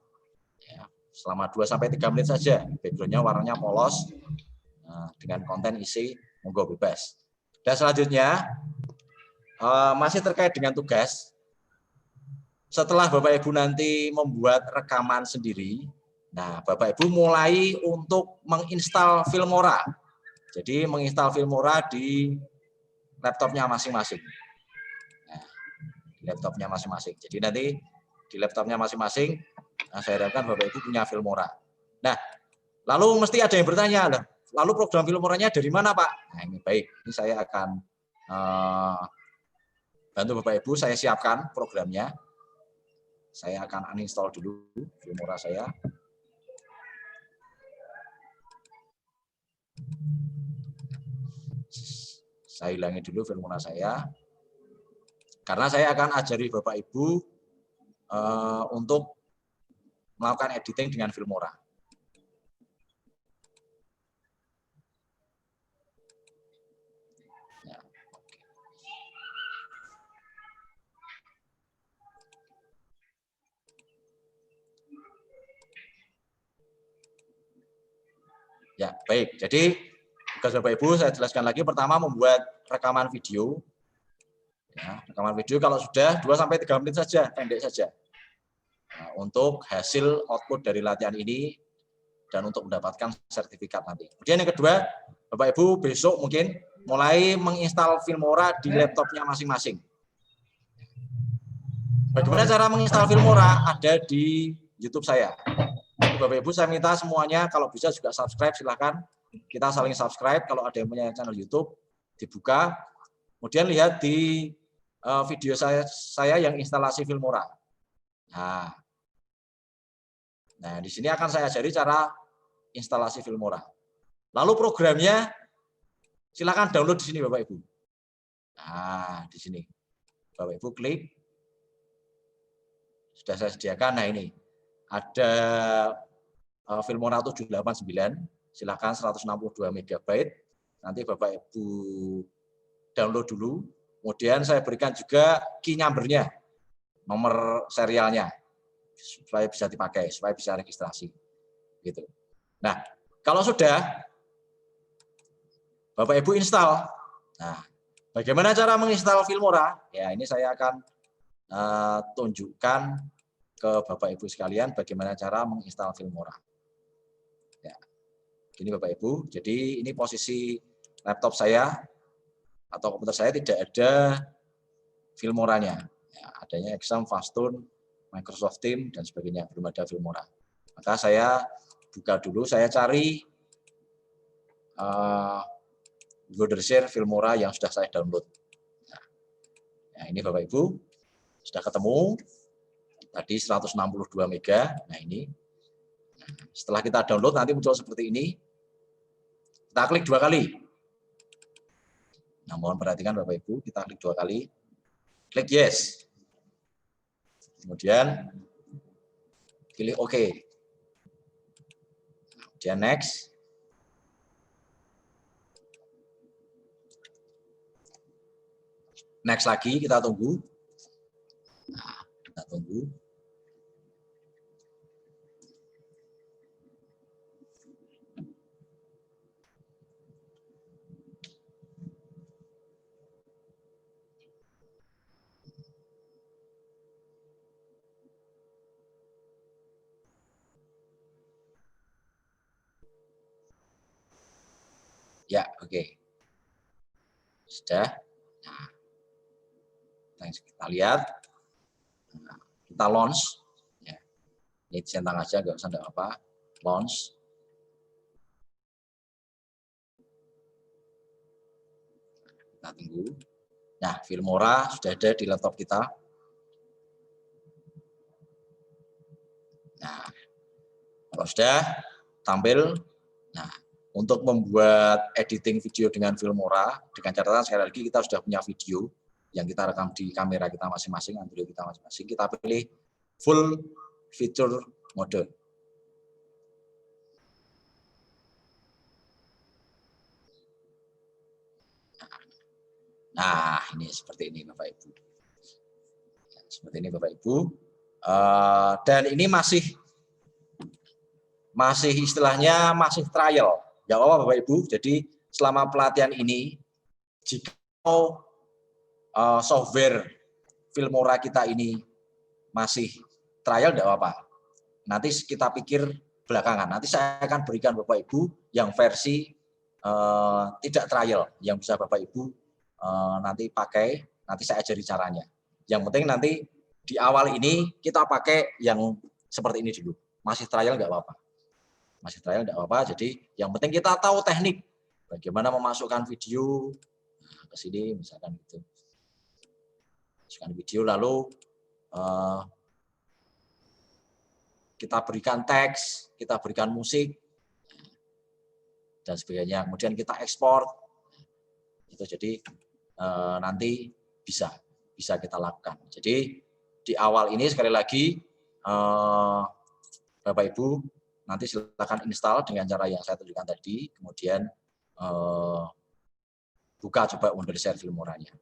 ya, selama 2-3 menit saja, background-nya warnanya polos, dengan konten isi, monggo bebas. Dan selanjutnya, masih terkait dengan tugas, setelah Bapak Ibu nanti membuat rekaman sendiri, nah Bapak Ibu mulai untuk menginstal Filmora. Jadi menginstal Filmora di laptopnya masing-masing. Nah, di laptopnya masing-masing. Jadi nanti di laptopnya masing-masing, nah, saya harapkan Bapak Ibu punya Filmora. Nah, lalu mesti ada yang bertanya, lalu program Filmoranya dari mana Pak? Nah ini baik, ini saya akan bantu Bapak Ibu, saya siapkan programnya. Saya akan uninstall dulu Filmora saya. Saya hilangi dulu Filmora saya. Karena saya akan ajari Bapak Ibu untuk melakukan editing dengan Filmora. Ya, baik. Jadi, tugas Bapak Ibu saya jelaskan lagi. Pertama, membuat rekaman video. Ya, rekaman video kalau sudah 2-3 menit saja, pendek saja. Nah, untuk hasil output dari latihan ini dan untuk mendapatkan sertifikat nanti. Kemudian yang kedua, Bapak Ibu besok mungkin mulai menginstal Filmora di laptopnya masing-masing. Bagaimana cara menginstal Filmora? Ada di YouTube saya. Bapak Ibu saya minta semuanya kalau bisa juga subscribe, silahkan kita saling subscribe. Kalau ada yang punya channel YouTube dibuka, kemudian lihat di video saya yang instalasi Filmora. Nah di sini akan saya ajari cara instalasi Filmora. Lalu programnya silahkan download di sini Bapak Ibu. Nah di sini Bapak Ibu klik, sudah saya sediakan. Nah ini ada Filmora 789, silakan 162 MB. Nanti Bapak Ibu download dulu. Kemudian saya berikan juga key number-nya, nomor serialnya, supaya bisa dipakai, supaya bisa registrasi. Gitu. Nah, kalau sudah, Bapak Ibu install. Nah, bagaimana cara menginstal Filmora? Ya, ini saya akan tunjukkan ke Bapak Ibu sekalian bagaimana cara menginstal Filmora. Ya. Ini Bapak Ibu, jadi ini posisi laptop saya atau komputer saya tidak ada Filmoranya. Ya, adanya Exam, Fastun, Microsoft Teams dan sebagainya, belum ada Filmora. Maka saya buka dulu, saya cari Wondershare Filmora yang sudah saya download. Nah, ini Bapak Ibu sudah ketemu. Tadi 162 MB. Nah ini. Nah, setelah kita download nanti muncul seperti ini. Kita klik 2 kali. Nah, mohon perhatikan Bapak Ibu, kita klik 2 kali. Klik yes. Kemudian pilih oke. Kemudian next. Next lagi, kita tunggu. Nah, kita tunggu. Ya, oke. Sudah. Nah, kita lihat. Nah, kita launch. Ya. Ini centang aja, nggak usah apa. Launch. Kita tunggu. Nah, Filmora sudah ada di laptop kita. Nah, kalau sudah tampil. Nah, untuk membuat editing video dengan Filmora, dengan catatan sekali lagi kita sudah punya video yang kita rekam di kamera kita masing-masing, Android kita masing-masing. Kita pilih full feature mode. Nah, ini seperti ini Bapak Ibu. Seperti ini Bapak Ibu. Dan ini masih istilahnya masih trial. Ya apa Bapak Ibu. Jadi selama pelatihan ini, jika software Filmora kita ini masih trial, tidak apa-apa. Nanti kita pikir belakangan. Nanti saya akan berikan Bapak Ibu yang versi tidak trial, yang bisa Bapak Ibu nanti pakai, nanti saya ajari caranya. Yang penting nanti di awal ini kita pakai yang seperti ini dulu. Masih trial nggak apa-apa. Masih trial nggak apa-apa. Jadi yang penting kita tahu teknik. Bagaimana memasukkan video ke sini, misalkan gitu. Masukkan video lalu kita berikan teks, kita berikan musik dan sebagainya. Kemudian kita ekspor. Itu jadi nanti bisa kita lakukan. Jadi di awal ini sekali lagi Bapak Ibu nanti silakan install dengan cara yang saya tunjukkan tadi, kemudian buka coba Wondershare Filmoranya.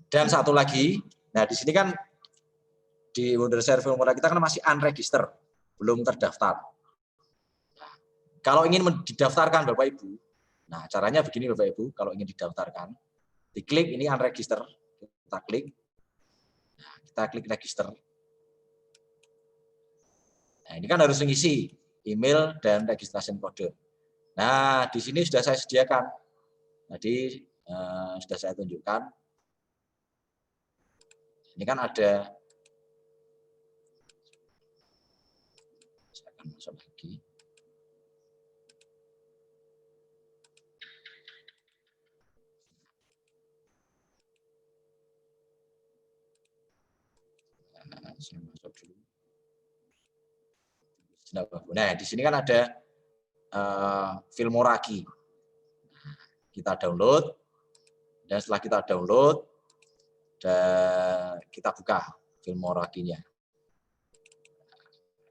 Dan satu lagi, nah di sini kan di Wondershare Filmora kita kan masih unregister, belum terdaftar. Nah, kalau ingin didaftarkan Bapak Ibu, nah caranya begini Bapak Ibu, kalau ingin didaftarkan, diklik ini unregister, kita klik, nah, kita klik register. Nah ini kan harus mengisi email dan registration code. Nah di sini sudah saya sediakan, tadi sudah saya tunjukkan. Ini kan ada, saya akan masuk lagi. Saya masuk dulu. Nah, di sini kan ada Filmoraki. Kita download, dan setelah kita download, dan kita buka Filmorakinya.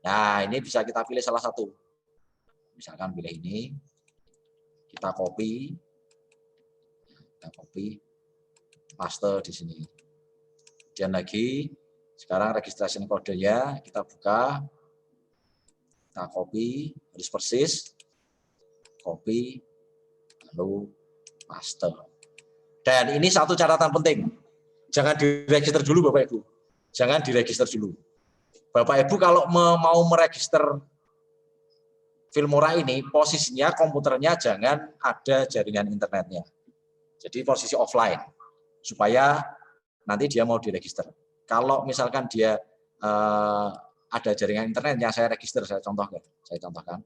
Nah, ini bisa kita pilih salah satu. Misalkan pilih ini, kita copy, paste di sini. Kemudian lagi, sekarang registration code-nya kita buka, kita copy, harus persis, copy, lalu paste. Dan ini satu catatan penting, jangan diregister dulu Bapak Ibu, jangan diregister dulu. Bapak Ibu kalau mau meregister Filmora ini, posisinya komputernya jangan ada jaringan internetnya. Jadi posisi offline, supaya nanti dia mau diregister. Kalau misalkan dia ada jaringan internet yang saya register, saya contohkan.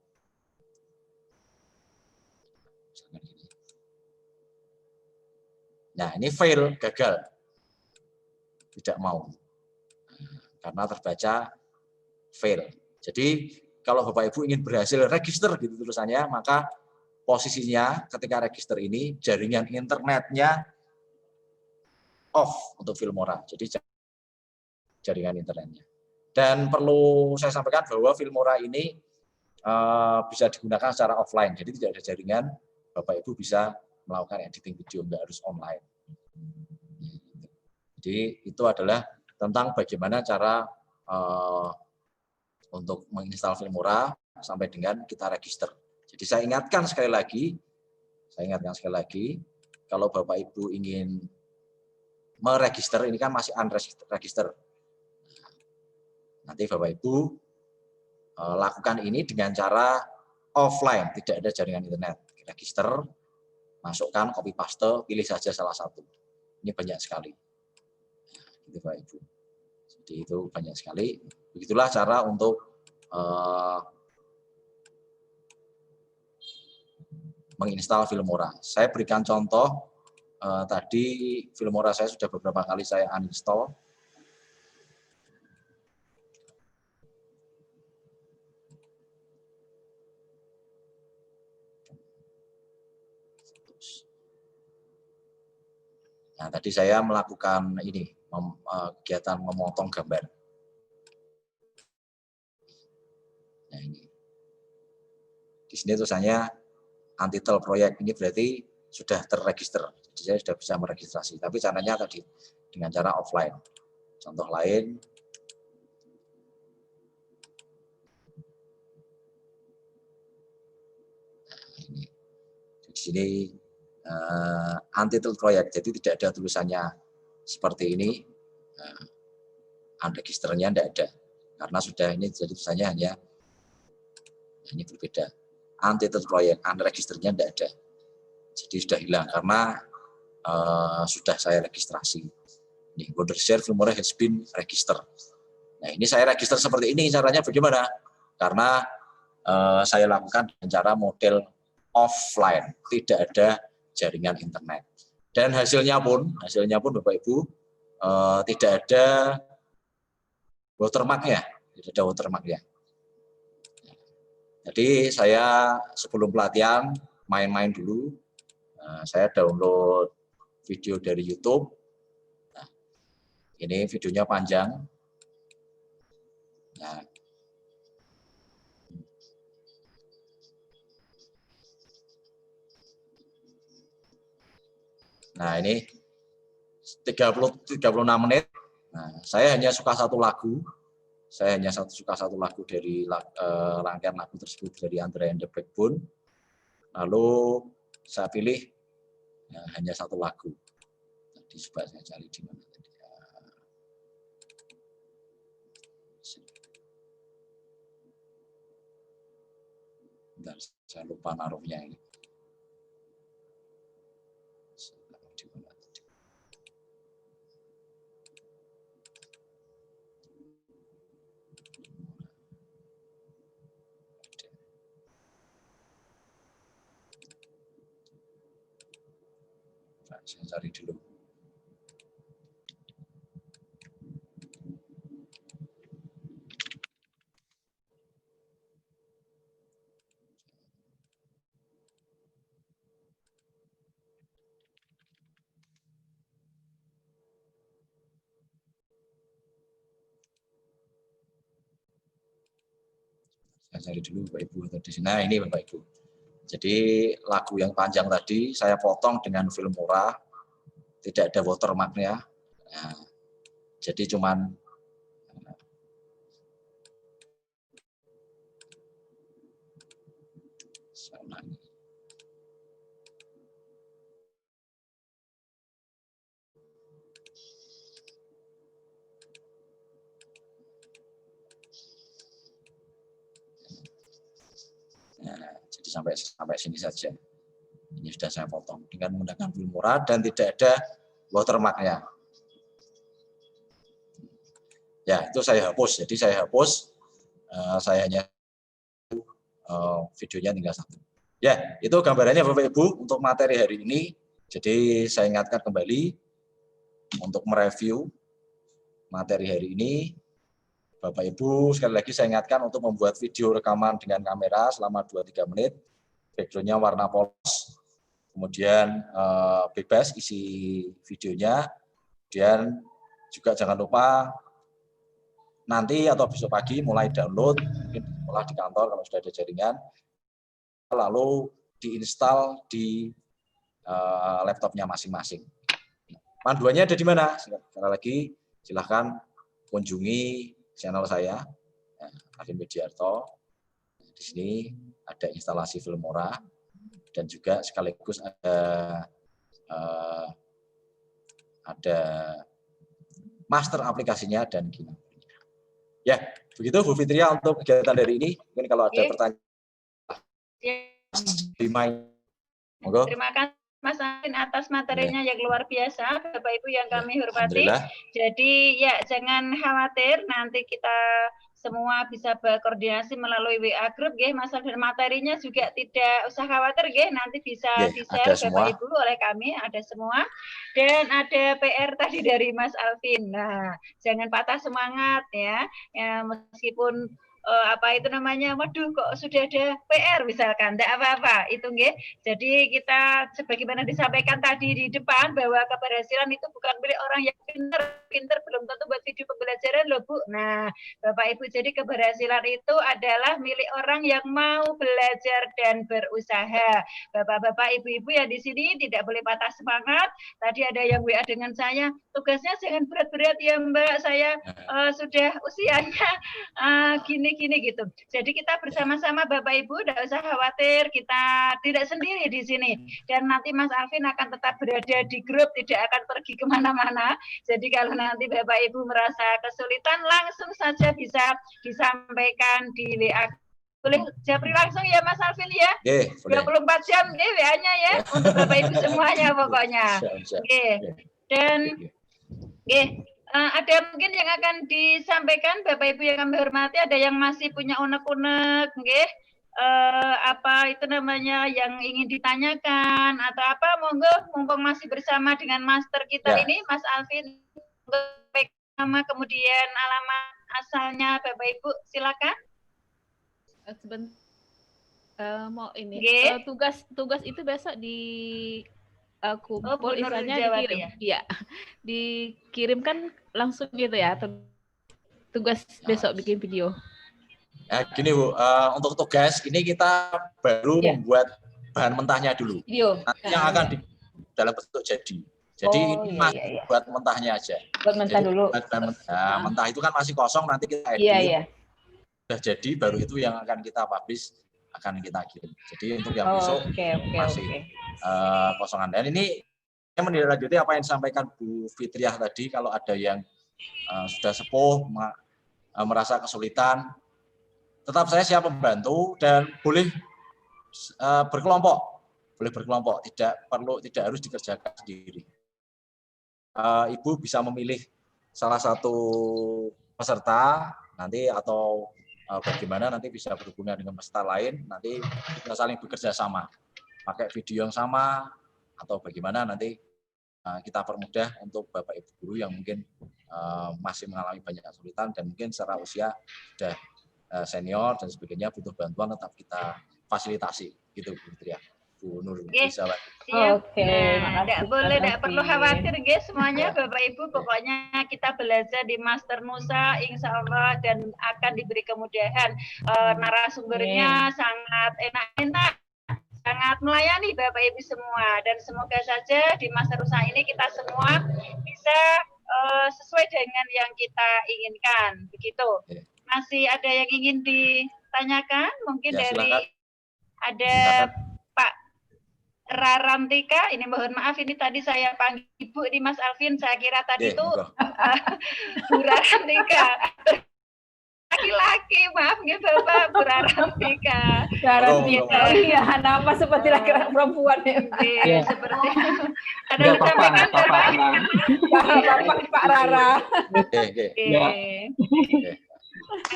Nah, ini fail, gagal. Tidak mau. Karena terbaca fail. Jadi, kalau Bapak Ibu ingin berhasil register gitu tulisannya, maka posisinya ketika register ini, jaringan internetnya off untuk Filmora. Jadi, jaringan internetnya. Dan perlu saya sampaikan bahwa Filmora ini bisa digunakan secara offline, jadi tidak ada jaringan, Bapak Ibu bisa melakukan editing video, nggak harus online. Jadi itu adalah tentang bagaimana cara untuk menginstal Filmora sampai dengan kita register. Jadi saya ingatkan sekali lagi, kalau Bapak Ibu ingin meregister, ini kan masih unregister. Nanti Bapak Ibu lakukan ini dengan cara offline, tidak ada jaringan internet. Register, masukkan, copy paste, pilih saja salah satu. Ini banyak sekali. Gitu Bapak Ibu. Jadi itu banyak sekali. Begitulah cara untuk menginstal Filmora. Saya berikan contoh, tadi Filmora saya sudah beberapa kali saya uninstall. Nah, tadi saya melakukan ini, kegiatan memotong gambar. Nah, ini. Di sini tulisannya untitled project, ini berarti sudah terregister. Jadi saya sudah bisa meregistrasi, tapi caranya tadi dengan cara offline. Contoh lain, nah, ini. Di sini untitled project, jadi tidak ada tulisannya seperti ini, unregisternya tidak ada, karena sudah ini jadi tulisannya hanya ini berbeda. Untitled project, unregisternya tidak ada, jadi sudah hilang karena sudah saya registrasi. Ini Wondershare Filmora has been registered. Nah, ini saya register seperti ini, caranya bagaimana? Karena saya lakukan dengan cara model offline, tidak ada jaringan internet. Dan hasilnya pun Bapak Ibu tidak ada watermark-nya, Jadi saya sebelum pelatihan main-main dulu, saya download video dari YouTube. Nah, ini videonya panjang. Nah, ini 36 menit. Nah, saya hanya suka satu lagu. Suka satu lagu dari rangkaian lagu tersebut dari Andrea and the Backbone. Lalu saya pilih hanya satu lagu. Tadi coba saya cari di mana tadi. Bentar, saya lupa naruhnya ini. Saya cari dulu. Saya cari dulu Bapak Ibu di sini. Nah, ini Bapak Ibu. Jadi lagu yang panjang tadi saya potong dengan Filmora, tidak ada watermark-nya. Nah, jadi cuman saya ulangi. Nah, jadi sampai sini saja. Ini sudah saya potong dengan menggunakan Filmora dan tidak ada watermark-nya. Ya, itu saya hapus. Jadi saya hapus, saya hanya videonya tinggal satu. Ya, itu gambarannya Bapak Ibu untuk materi hari ini. Jadi saya ingatkan kembali untuk mereview materi hari ini. Bapak Ibu, sekali lagi saya ingatkan untuk membuat video rekaman dengan kamera selama 2-3 menit. Background-nya warna polos. Kemudian bebas isi videonya. Kemudian juga jangan lupa nanti atau besok pagi mulai download, mungkin sekolah di kantor kalau sudah ada jaringan, lalu diinstal di laptopnya masing-masing. Panduannya ada di mana? Sekali lagi silahkan kunjungi channel saya, Alvin Widiarto. Di sini ada instalasi Filmora dan juga sekaligus ada master aplikasinya dan gini. Ya, begitu Bu Fitria untuk kegiatan dari ini. Mungkin kalau ada pertanyaan. Terima kasih Mas Alvin atas materinya yang luar biasa, Bapak Ibu yang kami hormati. Jadi ya jangan khawatir, nanti kita semua bisa berkoordinasi melalui WA Group, Mas Alvin. Materinya juga tidak usah khawatir, nanti bisa di-share Bapak Ibu oleh kami, ada semua. Dan ada PR tadi dari Mas Alvin. Nah, jangan patah semangat ya meskipun waduh kok sudah ada PR misalkan, tidak apa-apa itu Jadi kita sebagaimana disampaikan tadi di depan bahwa keberhasilan itu bukan milik orang yang pintar belum tentu buat video pembelajaran loh Bu. Nah Bapak Ibu, jadi keberhasilan itu adalah milik orang yang mau belajar dan berusaha. Bapak-bapak, ibu-ibu yang di sini tidak boleh patah semangat. Tadi ada yang WA dengan saya, tugasnya jangan berat-berat ya Mbak, saya sudah usianya gini gitu. Jadi kita bersama-sama Bapak Ibu, tidak usah khawatir, kita tidak sendiri di sini. Dan nanti Mas Alvin akan tetap berada di grup, tidak akan pergi kemana-mana. Jadi kalau nanti Bapak Ibu merasa kesulitan, langsung saja bisa disampaikan di WA. Boleh japri langsung ya Mas Alvin ya? 24 jam WA-nya ya, untuk Bapak Ibu semuanya pokoknya. Dan ada mungkin yang akan disampaikan Bapak Ibu yang kami hormati, ada yang masih punya unek-unek, yang ingin ditanyakan atau apa, monggo mumpung masih bersama dengan master kita ini, Mas Alvin, nama kemudian alamat asalnya Bapak Ibu, silakan. Mau ini tugas itu besok di kumpul istilahnya dikirim ya, dikirimkan langsung gitu ya, tugas besok bikin video. Gini Bu, untuk tugas ini kita baru membuat bahan mentahnya dulu. Nanti yang akan dalam bentuk jadi ini masih buat mentahnya aja. Buat mentah dulu. Mentah itu kan masih kosong, nanti kita edit. Sudah jadi, baru itu yang akan kita publish, akan kita kirim. Jadi untuk yang besok masih kosongan. Dan ini saya menindaklanjuti apa yang disampaikan Bu Fitriah tadi, kalau ada yang sudah sepuh, merasa kesulitan, tetap saya siap membantu dan boleh berkelompok, tidak harus dikerjakan sendiri. Ibu bisa memilih salah satu peserta nanti atau bagaimana nanti bisa berhubungan dengan peserta lain, nanti kita saling bekerja sama, pakai video yang sama atau bagaimana nanti kita permudah untuk Bapak Ibu guru yang mungkin masih mengalami banyak kesulitan dan mungkin secara usia sudah senior dan sebagainya butuh bantuan, tetap kita fasilitasi gitu Bu Fitria. Bu Nur bisa tidak perlu khawatir semuanya Bapak Ibu, pokoknya kita belajar di Master Nusa insya Allah dan akan diberi kemudahan. Narasumbernya sangat enak-enak, sangat melayani Bapak Ibu semua, dan semoga saja di Master Nusa ini kita semua bisa sesuai dengan yang kita inginkan, begitu. Masih ada yang ingin ditanyakan mungkin dari silakan. Ada Pak Rarantika, ini mohon maaf ini tadi saya panggil Ibu di Mas Alvin, saya kira tadi itu Bu Rarantika. Laki-laki, maaf ya Bapak, Bu Rarantika. Rarantika, iya, nama seperti laki-laki perempuan ya. Seperti ada yang disampaikan Bapak. Pak Rara.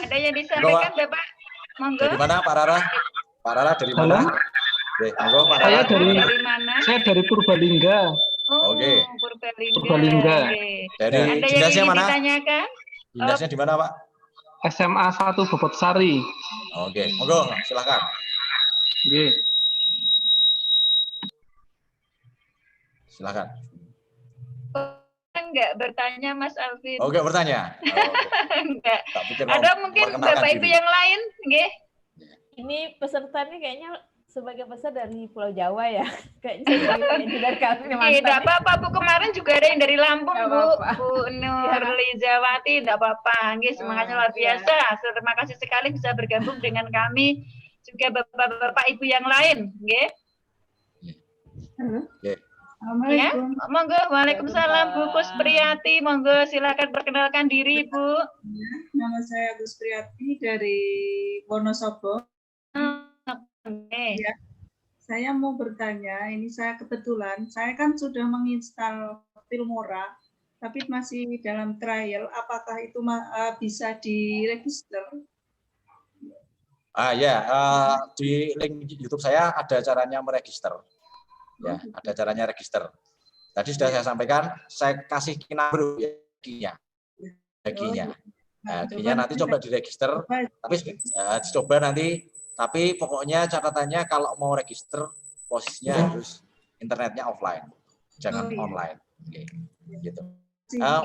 Ada yang disampaikan Bapak? Monggo. Dari mana Pak Rara? Pak Rara dari mana? Monggo Pak Rara. Dari mana? Saya dari Purbalingga. Oke. Purbalingga. Dari dinasnya mana? Ditanyakan? Dinasnya di mana Pak? SMA 1 Bobot Sari. Oke, monggo silakan. Yang enggak bertanya Mas Alvin. Oh, enggak bertanya. Enggak. Ada mungkin Bapak Ibu yang lain, nggih. Ini peserta nih kayaknya sebagai peserta dari Pulau Jawa ya. Kayaknya dari Kalimantan. Tidak apa-apa Bu, kemarin juga ada yang dari Lampung Bu, Bu Nurlizawati, tidak apa-apa. Nggih, semangatnya luar biasa. Terima kasih sekali bisa bergabung dengan kami juga Bapak-bapak Ibu yang lain, nggih. Ya, monggo. Waalaikumsalam Bu Kuspriyati, monggo silakan perkenalkan diri Bu. Nama saya Kuspriyati dari Wonosobo. Ya, saya mau bertanya, ini saya kebetulan, saya kan sudah menginstal Filmora, tapi masih dalam trial, apakah itu bisa diregister? Di link YouTube saya ada caranya meregister. Ya, ada caranya register. Tadi sudah saya sampaikan, saya kasih number key-nya. Nah, key-nya nanti coba diregister, tapi coba nanti. Tapi pokoknya catatannya kalau mau register posisinya harus internetnya offline, jangan online. Oke. Gitu.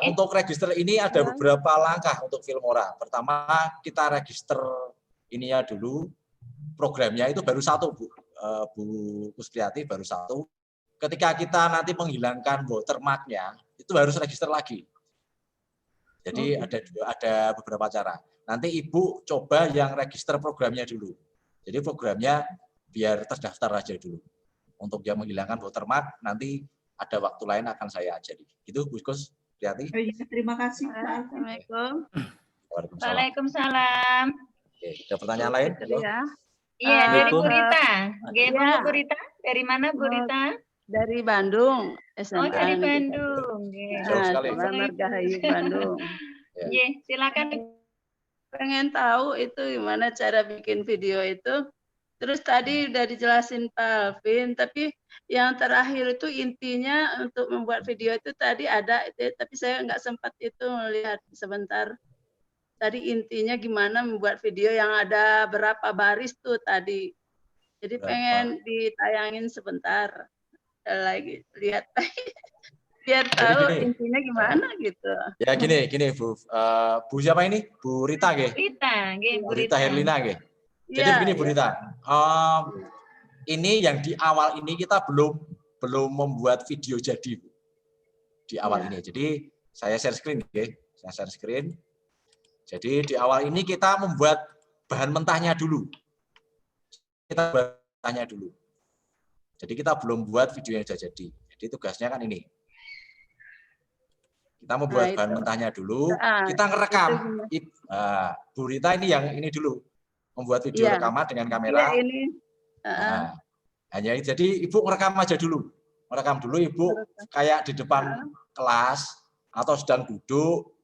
Untuk register ini ada beberapa langkah untuk Filmora. Pertama kita register ininya dulu, programnya itu baru satu Bu Kuspriyati, baru satu. Ketika kita nanti menghilangkan watermark-nya itu harus register lagi. Jadi ada beberapa cara. Nanti Ibu coba yang register programnya dulu. Jadi programnya biar terdaftar aja dulu. Untuk yang menghilangkan watermark, nanti ada waktu lain akan saya ajari. Itu Bu Kuspriyati. Terima kasih. Assalamualaikum. Waalaikumsalam. Oke, ada pertanyaan lain? Iya, dari Bu Rita. Gimana Bu Rita? Dari mana Bu Rita? Dari Bandung. SMA. Oh, dari Bandung. Selamat Margahayu Bandung. Iya, silakan. Pengen tahu itu gimana cara bikin video itu. Terus tadi udah dijelasin Pak Alvin, tapi yang terakhir itu intinya untuk membuat video itu tadi ada, tapi saya nggak sempat itu melihat sebentar. Tadi intinya gimana membuat video yang ada berapa baris tuh tadi. Jadi pengen ditayangin sebentar lagi, lihat biar tahu intinya gimana gitu. Ya gini Bu. Bu siapa ini? Bu Rita nggih? Bu Rita Herlina nggih. Jadi begini Bu Rita. Ini yang di awal ini kita belum membuat video jadi Bu. Di awal ini. Jadi saya share screen nggih. Saya share screen. Jadi di awal ini kita membuat bahan mentahnya dulu. Kita buat mentahnya dulu. Jadi kita belum buat videonya sudah jadi. Jadi tugasnya kan ini. Kita membuat bahan mentahnya dulu, kita ngerekam. Bu Rita ini yang ini dulu. Membuat video rekaman dengan kamera. Hanya jadi Ibu ngerekam aja dulu. Ngerekam dulu Ibu kayak di depan kelas atau sedang duduk.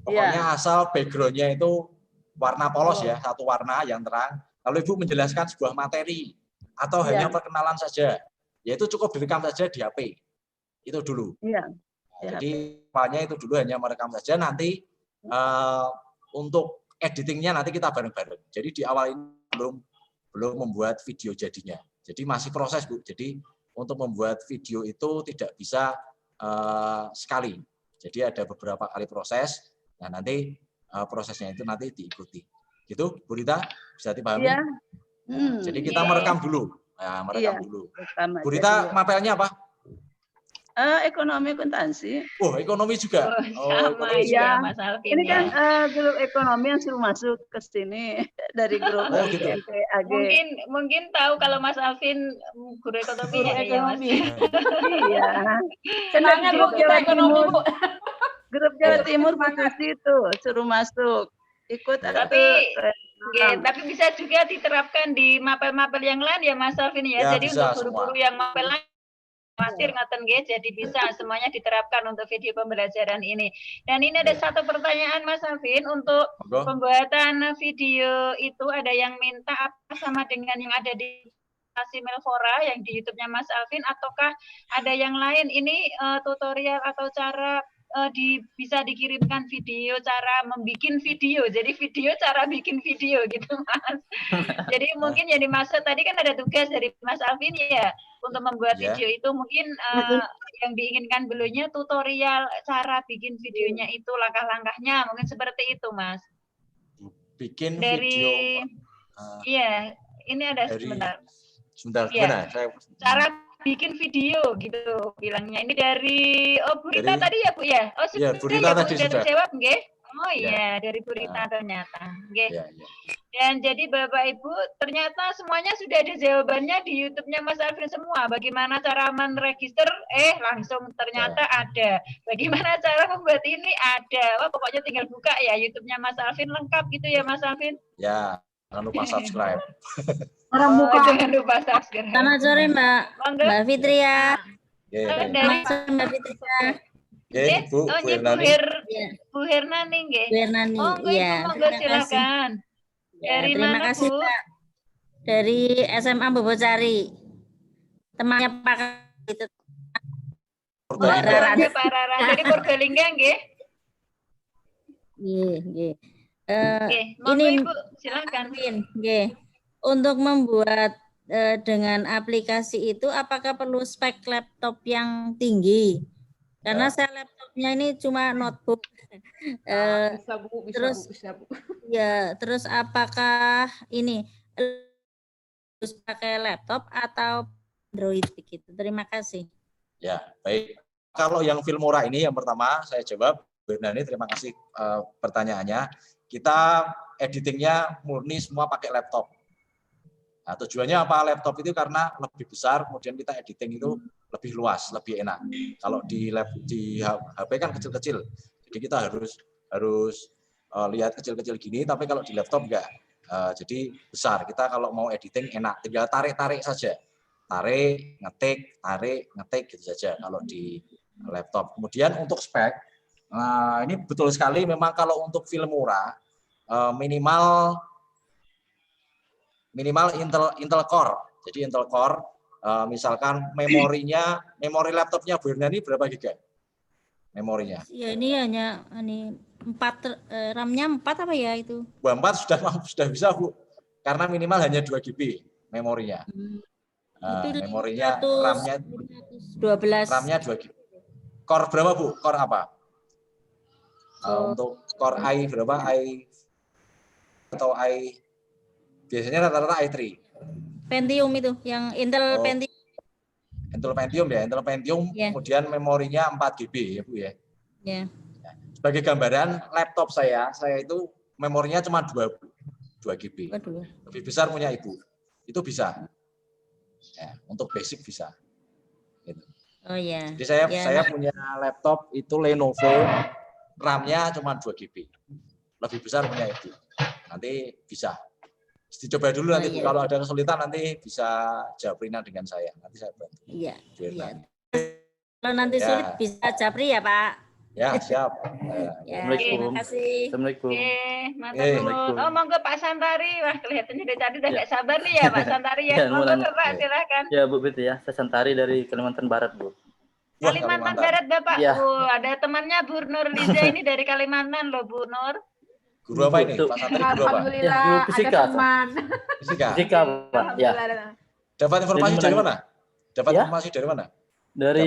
Pokoknya asal background-nya itu warna polos ya, satu warna yang terang. Lalu Ibu menjelaskan sebuah materi atau hanya perkenalan saja. Yaitu cukup direkam saja di HP. Itu dulu. Jadi awalnya itu dulu hanya merekam saja, nanti untuk editingnya nanti kita bareng-bareng. Jadi di awal ini belum membuat video jadinya. Jadi masih proses Bu. Jadi untuk membuat video itu tidak bisa sekali. Jadi ada beberapa kali proses. Nah nanti prosesnya itu nanti diikuti. Gitu Bu Rita, bisa dipahami? Jadi kita merekam dulu. Nah, merekam dulu. Bu Rita mapelnya apa? Ekonomi akuntansi. Oh, ekonomi juga. Sama ya, Mas Alvin. Ini kan grup ekonomi yang suruh masuk ke sini dari grup gitu. MPAG. Mungkin tahu kalau Mas Alvin guru ekonomi ya, Mas. Iya. Senangnya Bu kita ekonomi Bu. Grup Jawa Timur masuk situ, suruh masuk. Ikut tapi bisa juga diterapkan di mapel-mapel yang lain ya Mas Alvin ya. Jadi untuk guru-guru yang mapel lain khawatir ngaten nggih, jadi bisa semuanya diterapkan untuk video pembelajaran ini. Dan ini ada satu pertanyaan Mas Alvin, untuk pembuatan video itu ada yang minta apa sama dengan yang ada di Melfora yang di YouTube-nya Mas Alvin, ataukah ada yang lain? Ini tutorial atau cara bisa dikirimkan video cara membikin video. Jadi video cara bikin video gitu Mas. Jadi mungkin yang dimaksud tadi kan ada tugas dari Mas Alvin ya untuk membuat video itu mungkin yang diinginkan beliaunya tutorial cara bikin videonya itu langkah-langkahnya mungkin seperti itu Mas. Bikin dari video. Iya, ini ada sebentar. Ya, cara bikin video gitu bilangnya. Ini dari Bu Rita tadi ya Bu ya? Oh sudah Bu Rita tadi sudah terjawab nggih? Oh iya, dari Bu Rita ternyata. Nggih. Dan jadi Bapak Ibu ternyata semuanya sudah ada jawabannya di YouTube-nya Mas Alvin semua. Bagaimana cara menregister? Langsung ternyata ada. Bagaimana cara membuat ini? Ada. Wah pokoknya tinggal buka ya YouTube-nya Mas Alvin lengkap gitu ya Mas Alvin? Ya, jangan lupa subscribe. Jangan lupa subscribe. Selamat sore Mbak Fitria. Dari Mbak Fitria. Bu Hernani nggih. Bu Hernani. Iya. Monggo silakan. Dari terima mana kasih Bu? Pak. Dari SMA Bobocari. Temannya Pak itu. Mbak Rara. Dari Purbalingga nggih. Nggih. Monggo Ibu silakan. Nggih. Untuk membuat dengan aplikasi itu apakah perlu spek laptop yang tinggi? Karena saya laptopnya ini cuma notebook. Terus apakah ini harus pakai laptop atau Android begitu? Terima kasih. Ya, baik. Kalau yang Filmora ini yang pertama saya jawab, Bu Nani, terima kasih pertanyaannya. Kita editingnya murni semua pakai laptop. Nah, tujuannya apa laptop itu karena lebih besar, kemudian kita editing itu lebih luas, lebih enak. Kalau di HP kan kecil-kecil, jadi kita harus lihat kecil-kecil gini, tapi kalau di laptop enggak. Jadi besar. Kita kalau mau editing enak, tinggal tarik-tarik saja. Tarik, ngetik gitu saja kalau di laptop. Kemudian untuk spek, ini betul sekali memang kalau untuk Filmora minimal Intel Core. Jadi Intel Core, misalkan memori laptopnya Bu Hernani berapa giga? Memorinya? Ya ini hanya 4 RAM-nya 4 apa ya itu? 4 sudah bisa Bu. Karena minimal hanya 2 GB memorinya. Memorinya RAM-nya 12. RAM-nya 2 GB. Core berapa Bu? Core apa? Untuk Core i berapa? i atau i biasanya rata-rata i3. Pentium itu, yang Intel Pentium. Intel Pentium ya, Intel Pentium. Kemudian memorinya 4 GB ya Bu ya. Ya. Sebagai gambaran laptop saya itu memorinya cuma 2 GB. Lebih besar punya Ibu. Itu bisa. Ya, untuk basic bisa. Gitu. Oh ya. Jadi saya punya laptop itu Lenovo, RAM-nya cuma 2 GB. Lebih besar punya Ibu. Nanti bisa. Dicoba dulu nanti Bu, kalau ada kesulitan nanti bisa Japrina dengan saya. Nanti saya bantu. Iya. Kalau nanti sulit bisa Japri ya Pak. Ya siap. Terima kasih. Assalamualaikum. Oh monggo Pak Santari, wah kelihatannya dari tadi udah nggak sabar nih ya Pak Santari ya. Monggo Pak silakan. Ya Bu Biti ya, saya Santari dari Kalimantan Barat Bu. Kalimantan Barat Bapak. Ada temannya Bu Nur Liza ini dari Kalimantan loh Bu Nur. Guru apa ini? Pak Santri guru apa? Alhamdulillah fisika, ada teman. Fisika Pak. Ya. Dapat informasi dari mana? Dapat informasi dari mana? Dari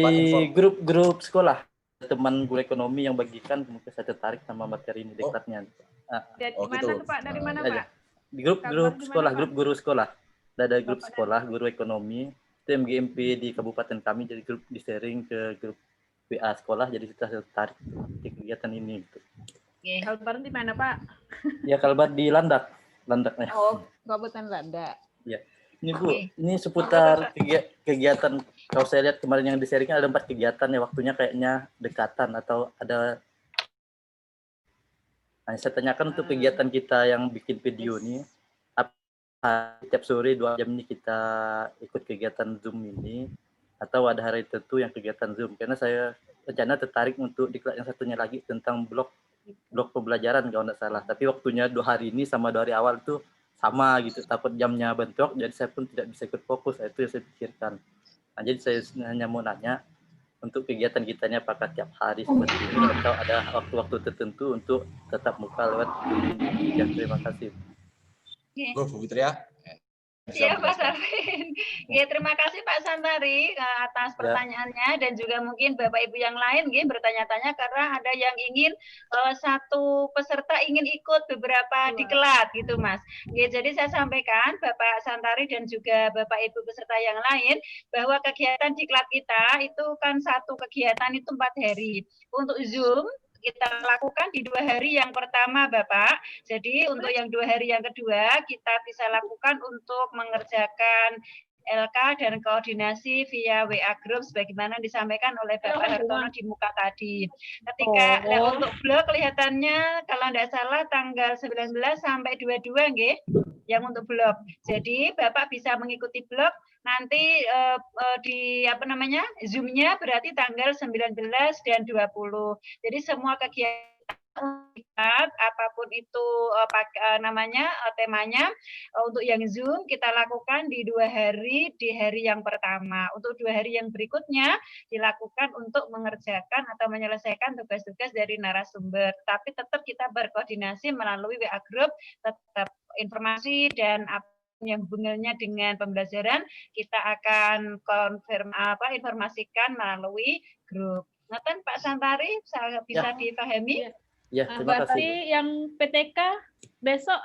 grup sekolah. Teman guru ekonomi yang bagikan, mungkin saya tertarik sama materi ini dekatnya. Dari mana Pak? Dari mana Pak? Di grup sekolah, grup guru sekolah. Ada grup sekolah, guru ekonomi. Itu MGMP di kabupaten kami, jadi grup di sharing ke grup WA sekolah, jadi kita tertarik di kegiatan ini. Gitu. Kalbar di mana Pak? Ya Kalbar di Landaknya. Oh, Kabupaten Landak. Ya. Ini Bu, ini seputar kegiatan. Kalau saya lihat kemarin yang di-sharingnya ada 4 kegiatan ya, waktunya kayaknya dekatan atau ada. Nah, saya tanyakan untuk kegiatan kita yang bikin video ini, apa tiap sore 2 jam ini kita ikut kegiatan Zoom ini, atau ada hari tertentu yang kegiatan Zoom? Karena saya rencana tertarik untuk di kelas yang satunya lagi tentang blok pembelajaran kalau tidak salah. Tapi waktunya 2 hari ini sama 2 hari awal itu sama gitu, takut jamnya bentrok, jadi saya pun tidak bisa ikut fokus. Itu yang saya pikirkan. Nah, jadi saya hanya mau nanya, untuk kegiatan kitanya apakah tiap hari seperti ini atau ada waktu-waktu tertentu untuk tetap muka lewat Zoom? Ya, terima kasih. Bu Fitri ya. Iya Pak Sarvin. Ya, terima kasih Pak Santari atas pertanyaannya dan juga mungkin Bapak Ibu yang lain bertanya-tanya karena ada yang ingin satu peserta ingin ikut beberapa diklat gitu Mas. Ya, jadi saya sampaikan Bapak Santari dan juga Bapak Ibu peserta yang lain bahwa kegiatan diklat kita itu kan satu kegiatan itu 4 hari. Untuk Zoom kita lakukan di 2 hari yang pertama Bapak. Jadi untuk yang 2 hari yang kedua kita bisa lakukan untuk mengerjakan LK dan koordinasi via WA Group sebagaimana disampaikan oleh Bapak Hartono di muka tadi. Ketika untuk blog kelihatannya kalau tidak salah tanggal 19 sampai 22 nggih yang untuk blog. Jadi Bapak bisa mengikuti blog nanti di Zoom-nya berarti tanggal 19 dan 20. Jadi semua kegiatan apapun itu temanya untuk yang Zoom kita lakukan di 2 hari di hari yang pertama. Untuk 2 hari yang berikutnya dilakukan untuk mengerjakan atau menyelesaikan tugas-tugas dari narasumber. Tapi tetap kita berkoordinasi melalui WA Group, tetap informasi dan yang hubungannya dengan pembelajaran kita akan informasikan melalui grup. Ngoten Pak Santari bisa dipahami? Ya, terima kasih. Berarti yang PTK besok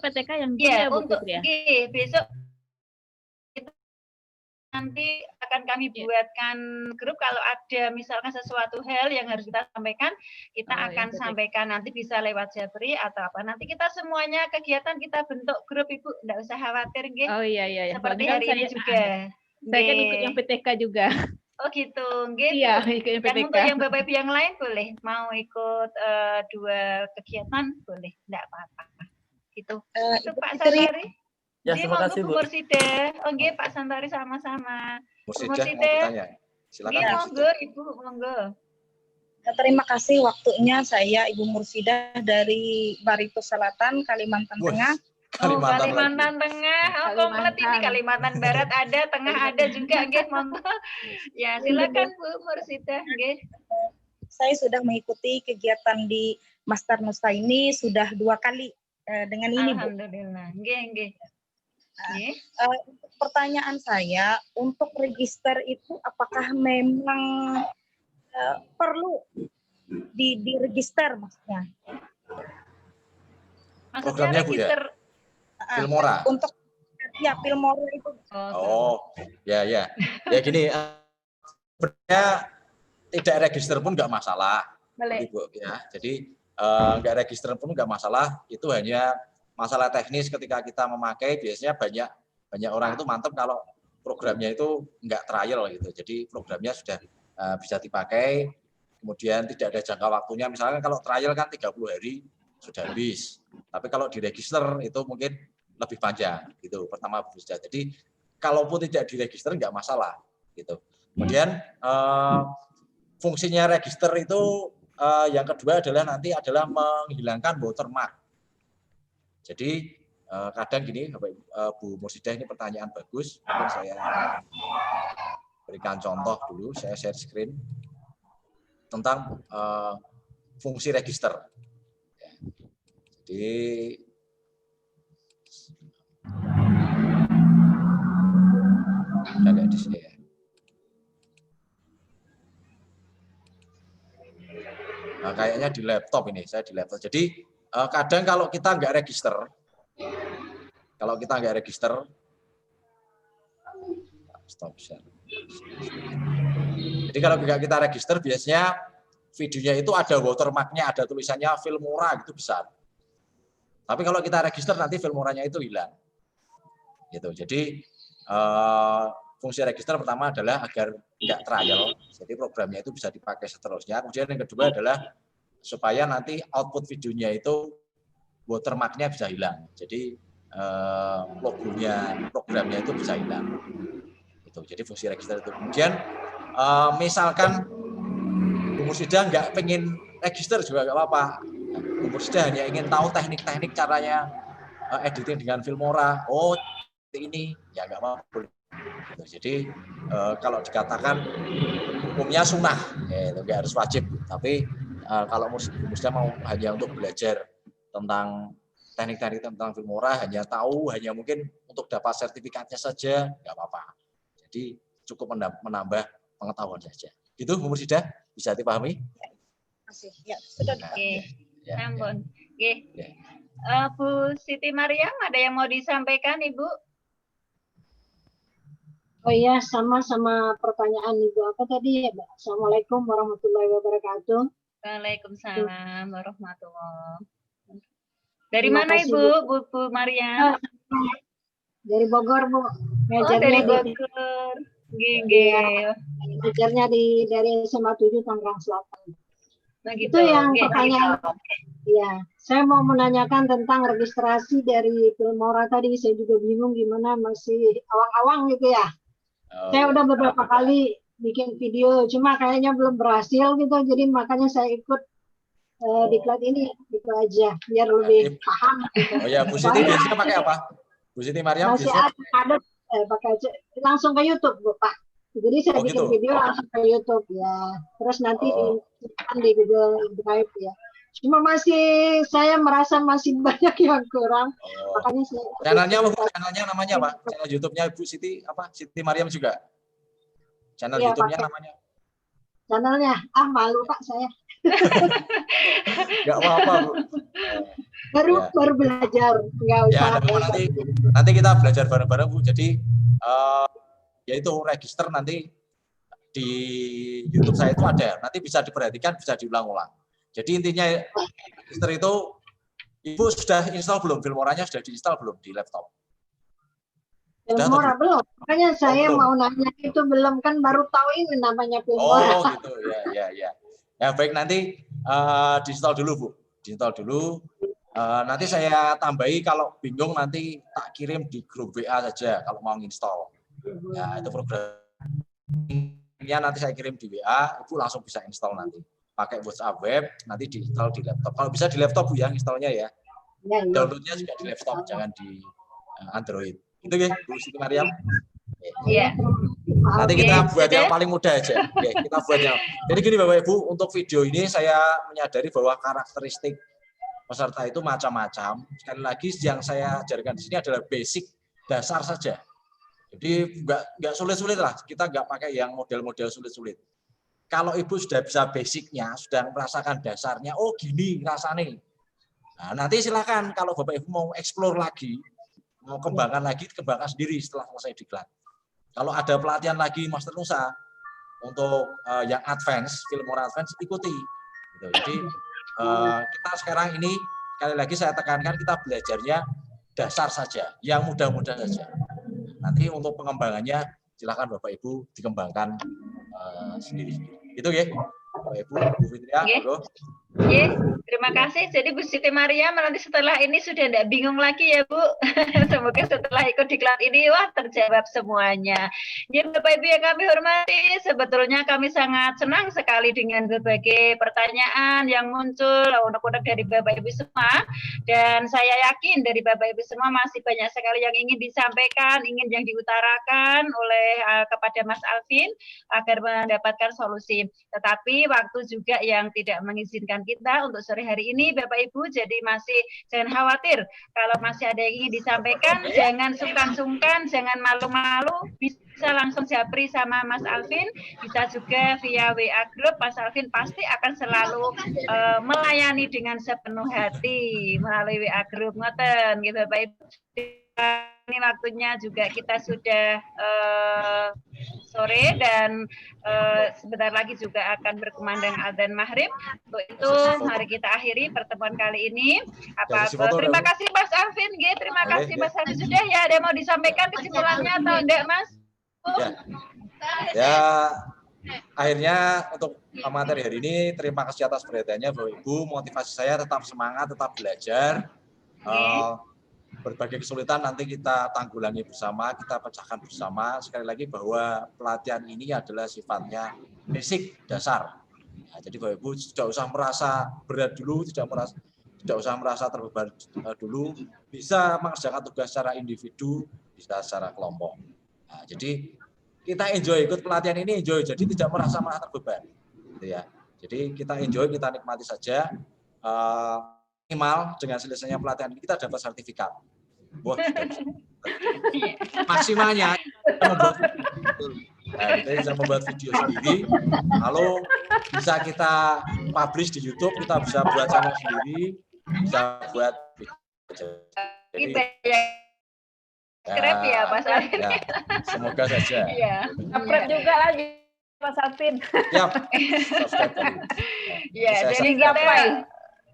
PTK yang ya, Bu untuk Fitri, ya? Besok nanti akan kami buatkan grup kalau ada misalkan sesuatu hal yang harus kita sampaikan, kita akan sampaikan nanti bisa lewat Japri atau apa. Nanti kita semuanya kegiatan kita bentuk grup Ibu, enggak usah khawatir nggih. Oh iya. Seperti hari ini juga. Saya kan ikut yang PTK juga. Oh gitu, gitu. Iya, ikut yang PTK. Yang untuk yang Bapak Ibu yang lain boleh mau ikut 2 kegiatan boleh, enggak apa-apa. Gitu. Itu Pak Santari. Ya, terima kasih Bu. Mursida. Oh nggih Pak Santari sama-sama. Mursida mau bertanya. Silakan. Monggo Ibu, monggo. Terima kasih waktunya, saya Ibu Mursida dari Barito Selatan, Kalimantan Tengah. Kalimantan Tengah. Oh, komplit ini Kalimantan Barat ada, Tengah ada juga nggih, monggo. Ya, silakan Bu Mursida nggih. Saya sudah mengikuti kegiatan di Master Nusa ini sudah 2 kali dengan ini, Bu. Alhamdulillah. Nggih. Pertanyaan saya, untuk register itu apakah memang perlu diregister maksudnya? Programnya Bu ya? Filmora. Untuk ya Filmora itu. Ya gini, sebenarnya tidak register pun nggak masalah, Ibu ya. Jadi nggak register pun nggak masalah, itu hanya masalah teknis ketika kita memakai. Biasanya banyak orang itu mantap kalau programnya itu nggak trial gitu. Jadi programnya sudah bisa dipakai, kemudian tidak ada jangka waktunya. Misalnya kalau trial kan 30 hari sudah habis. Tapi kalau diregister itu mungkin lebih panjang gitu. Pertama sudah. Jadi kalaupun tidak diregister nggak masalah gitu. Kemudian fungsinya register itu yang kedua adalah menghilangkan watermark. Jadi kadang gini, Bu Mursida, ini pertanyaan bagus. Mungkin saya berikan contoh dulu, saya share screen tentang fungsi register. Jadi ada di sini ya. Nah, kayaknya di laptop ini, saya di laptop. Jadi kadang kalau kita nggak register, stop share. Jadi kalau nggak kita register, biasanya videonya itu ada watermark-nya, ada tulisannya Filmora gitu besar. Tapi kalau kita register nanti Filmoranya itu hilang. Gitu. Jadi fungsi register pertama adalah agar nggak trial, jadi programnya itu bisa dipakai seterusnya. Kemudian yang kedua adalah supaya nanti output videonya itu watermark-nya bisa hilang. Jadi logonya, programnya itu bisa hilang. Itu. Jadi fungsi register itu. Kemudian misalkan Bu Mursida nggak pengen register juga nggak apa-apa. Bu Mursida hanya ingin tahu teknik-teknik caranya editing dengan Filmora. Oh, ini ya nggak apa-apa. Jadi kalau dikatakan hukumnya sunnah, itu nggak harus wajib. Tapi kalau Musda mau hanya untuk belajar tentang teknik-teknik tentang Filmora, hanya mungkin untuk dapat sertifikatnya saja, nggak apa-apa. Jadi cukup menambah pengetahuan saja. Gitu, Bu Mursida, bisa dipahami? Masih, ya sudah. Oke, ampun. Oke. Bu Siti Mariam, ada yang mau disampaikan, Ibu? Oh iya, sama-sama pertanyaan Ibu apa tadi ya, Mbak? Assalamualaikum warahmatullahi wabarakatuh. Waalaikumsalam warahmatullahi wabarakatuh. Dari Terima mana kasih, Ibu? Bu Mariam? Dari Bogor, Bu. Dari Bogor. Ngajarnya dari SMA 7 Tangerang Selatan. Nah, gitu. Itu yang pertanyaan. Ya, saya mau menanyakan tentang registrasi dari Filmora tadi. Saya juga bingung gimana, masih awang-awang gitu ya. Saya udah beberapa kali bikin video, cuma kayaknya belum berhasil gitu. Jadi makanya saya ikut diklat ini, gitu aja, biar lebih paham. Gitu. Oh ya, Bu Siti biasanya pakai apa? Bu Siti Mariam masih ada pakai langsung ke YouTube, Bu, Pak. Jadi saya bikin video langsung ke YouTube ya. Terus nanti di Google Drive ya. Cuma saya merasa masih banyak yang kurang. Makanya channelnya namanya apa? Channel YouTube-nya Bu Siti apa? Siti Mariam juga. Channel ya, YouTube-nya namanya. Channelnya malu Pak saya. Enggak apa-apa, Bu. Baru belajar, enggak usah. Ya, nanti kita belajar bareng-bareng, Bu. Jadi yaitu register nanti di YouTube saya itu ada. Nanti bisa diperhatikan, bisa diulang-ulang. Jadi intinya register itu, Ibu sudah install belum? Filmoranya sudah diinstal belum di laptop? Filmora belum. Makanya saya mau nanya itu belum, kan baru tahu ini namanya Filmora. Oh gitu, ya. Ya baik, nanti diinstal dulu, Bu. Diinstal dulu. Nanti saya tambahi, kalau bingung nanti tak kirim di grup WA saja kalau mau install. Ya, itu programnya nanti saya kirim di WA, Ibu langsung bisa install nanti. Pakai WhatsApp web, nanti diinstal di laptop. Kalau bisa di laptop, Bu, ya, installnya ya. Downloadnya juga di laptop, jangan di Android. Itu ya, Bu Siti Mariam. Iya. Nanti kita buat yang paling mudah aja. Oke, kita buat yang. Jadi gini Bapak Ibu, untuk video ini saya menyadari bahwa karakteristik peserta itu macam-macam. Sekali lagi yang saya ajarkan di sini adalah basic dasar saja. Jadi nggak sulit-sulit lah. Kita nggak pakai yang model-model sulit-sulit. Kalau Ibu sudah bisa basicnya, sudah merasakan dasarnya, oh gini rasanya. Nah, nanti silakan kalau Bapak Ibu mau explore lagi, mau kembangkan lagi, kembangkan sendiri setelah selesai diklat. Kalau ada pelatihan lagi Master Nusa untuk yang advance, Filmora advance, ikuti. Gitu. Jadi kita sekarang ini, sekali lagi saya tekankan, kita belajarnya dasar saja, yang mudah-mudah saja. Nanti untuk pengembangannya, silakan Bapak Ibu dikembangkan sendiri. Itu ya, Bapak Ibu, Bu Fitria. Yes, terima kasih. Jadi Bu Siti Mariam nanti setelah ini sudah tidak bingung lagi ya Bu. Semoga setelah ikut diklat ini wah terjawab semuanya. Ya Bapak Ibu yang kami hormati, sebetulnya kami sangat senang sekali dengan berbagai pertanyaan yang muncul unek-unek dari Bapak Ibu semua. Dan saya yakin dari Bapak Ibu semua masih banyak sekali yang ingin disampaikan, ingin yang diutarakan oleh kepada Mas Alvin agar mendapatkan solusi. Tetapi waktu juga yang tidak mengizinkan kita untuk sore hari ini Bapak Ibu, jadi masih jangan khawatir kalau masih ada yang ingin disampaikan, jangan sungkan-sungkan, jangan malu-malu, bisa langsung japri sama Mas Alvin, bisa juga via WA Group. Mas Alvin pasti akan selalu melayani dengan sepenuh hati melalui WA Group, ngoten gitu Bapak Ibu. Ini waktunya juga kita sudah sore dan sebentar lagi juga akan berkumandang adzan maghrib. Untuk itu mari kita akhiri pertemuan kali ini. Terima kasih Mas Alvin, terima kasih Mas Alvin. Sudah ya, ada mau disampaikan kesimpulannya atau enggak Mas? Ya, akhirnya untuk materi hari ini terima kasih atas perhatiannya Bapak Ibu. Motivasi saya tetap semangat, tetap belajar. Berbagai kesulitan nanti kita tanggulangi bersama, kita pecahkan bersama. Sekali lagi bahwa pelatihan ini adalah sifatnya basic, dasar. Nah, jadi Bapak Ibu tidak usah merasa berat dulu, tidak usah merasa terbeban dulu, bisa mengerjakan tugas secara individu, bisa secara kelompok. Nah, jadi kita enjoy ikut pelatihan ini, enjoy, jadi tidak merasa terbeban, gitu ya. Jadi kita enjoy, kita nikmati saja. Minimal dengan selesainya pelatihan ini kita dapat sertifikat. Wah, maksimalnya kita bisa membuat video sendiri, lalu bisa kita publish di YouTube, kita bisa buat channel sendiri, bisa buat kita ya Mas Alvin. Ya, semoga saja. Iya. Subscribe juga lagi Mas Alvin. Siap. Iya, jadi kita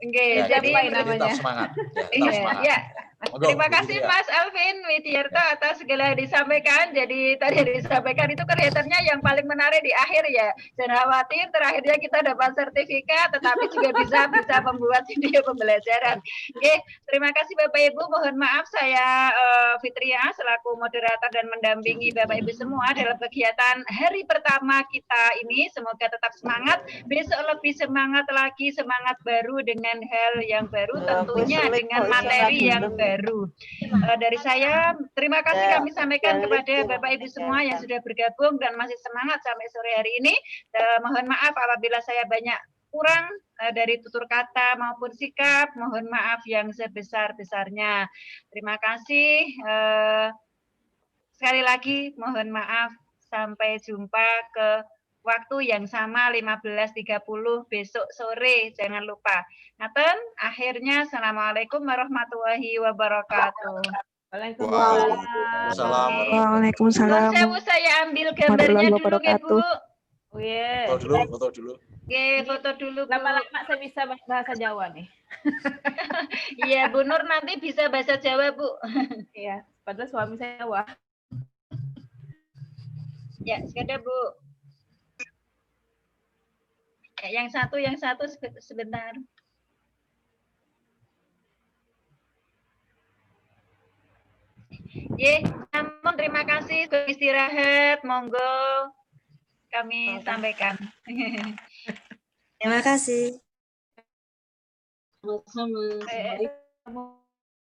jadi namanya. Tetap semangat. Ya, tetap semangat. Ya. Terima kasih Mas Alvin Widyarto atas segala yang disampaikan. Jadi tadi disampaikan itu kelihatannya yang paling menarik di akhir ya. Jangan khawatir, terakhirnya kita dapat sertifikat, tetapi juga bisa membuat video pembelajaran. Oke, terima kasih Bapak Ibu. Mohon maaf saya Fitria selaku moderator dan mendampingi Bapak Ibu semua dalam kegiatan hari pertama kita ini. Semoga tetap semangat. Besok lebih semangat lagi, semangat baru dengan hal yang baru, tentunya dengan materi yang baru. Dari saya, terima kasih kami sampaikan kepada Bapak Ibu semua yang sudah bergabung dan masih semangat sampai sore hari ini. Mohon maaf apabila saya banyak kurang dari tutur kata maupun sikap, mohon maaf yang sebesar-besarnya. Terima kasih. Sekali lagi mohon maaf, sampai jumpa ke waktu yang sama 15.30 besok sore, jangan lupa. Ngaten, akhirnya Assalamualaikum warahmatullahi wabarakatuh. Waalaikumsalam. Saya ambil gambarnya dulu ya Bu. Foto dulu. Oke, foto dulu. Lama-lama saya bisa bahasa Jawa nih. Iya, Bu Nur nanti bisa bahasa Jawa, Bu. Iya, padahal suami saya Jawa. Ya, sekedar Bu. Yang satu sebentar. Namun terima kasih beristirahat, monggo kami sampaikan. Terima kasih. Sama-sama.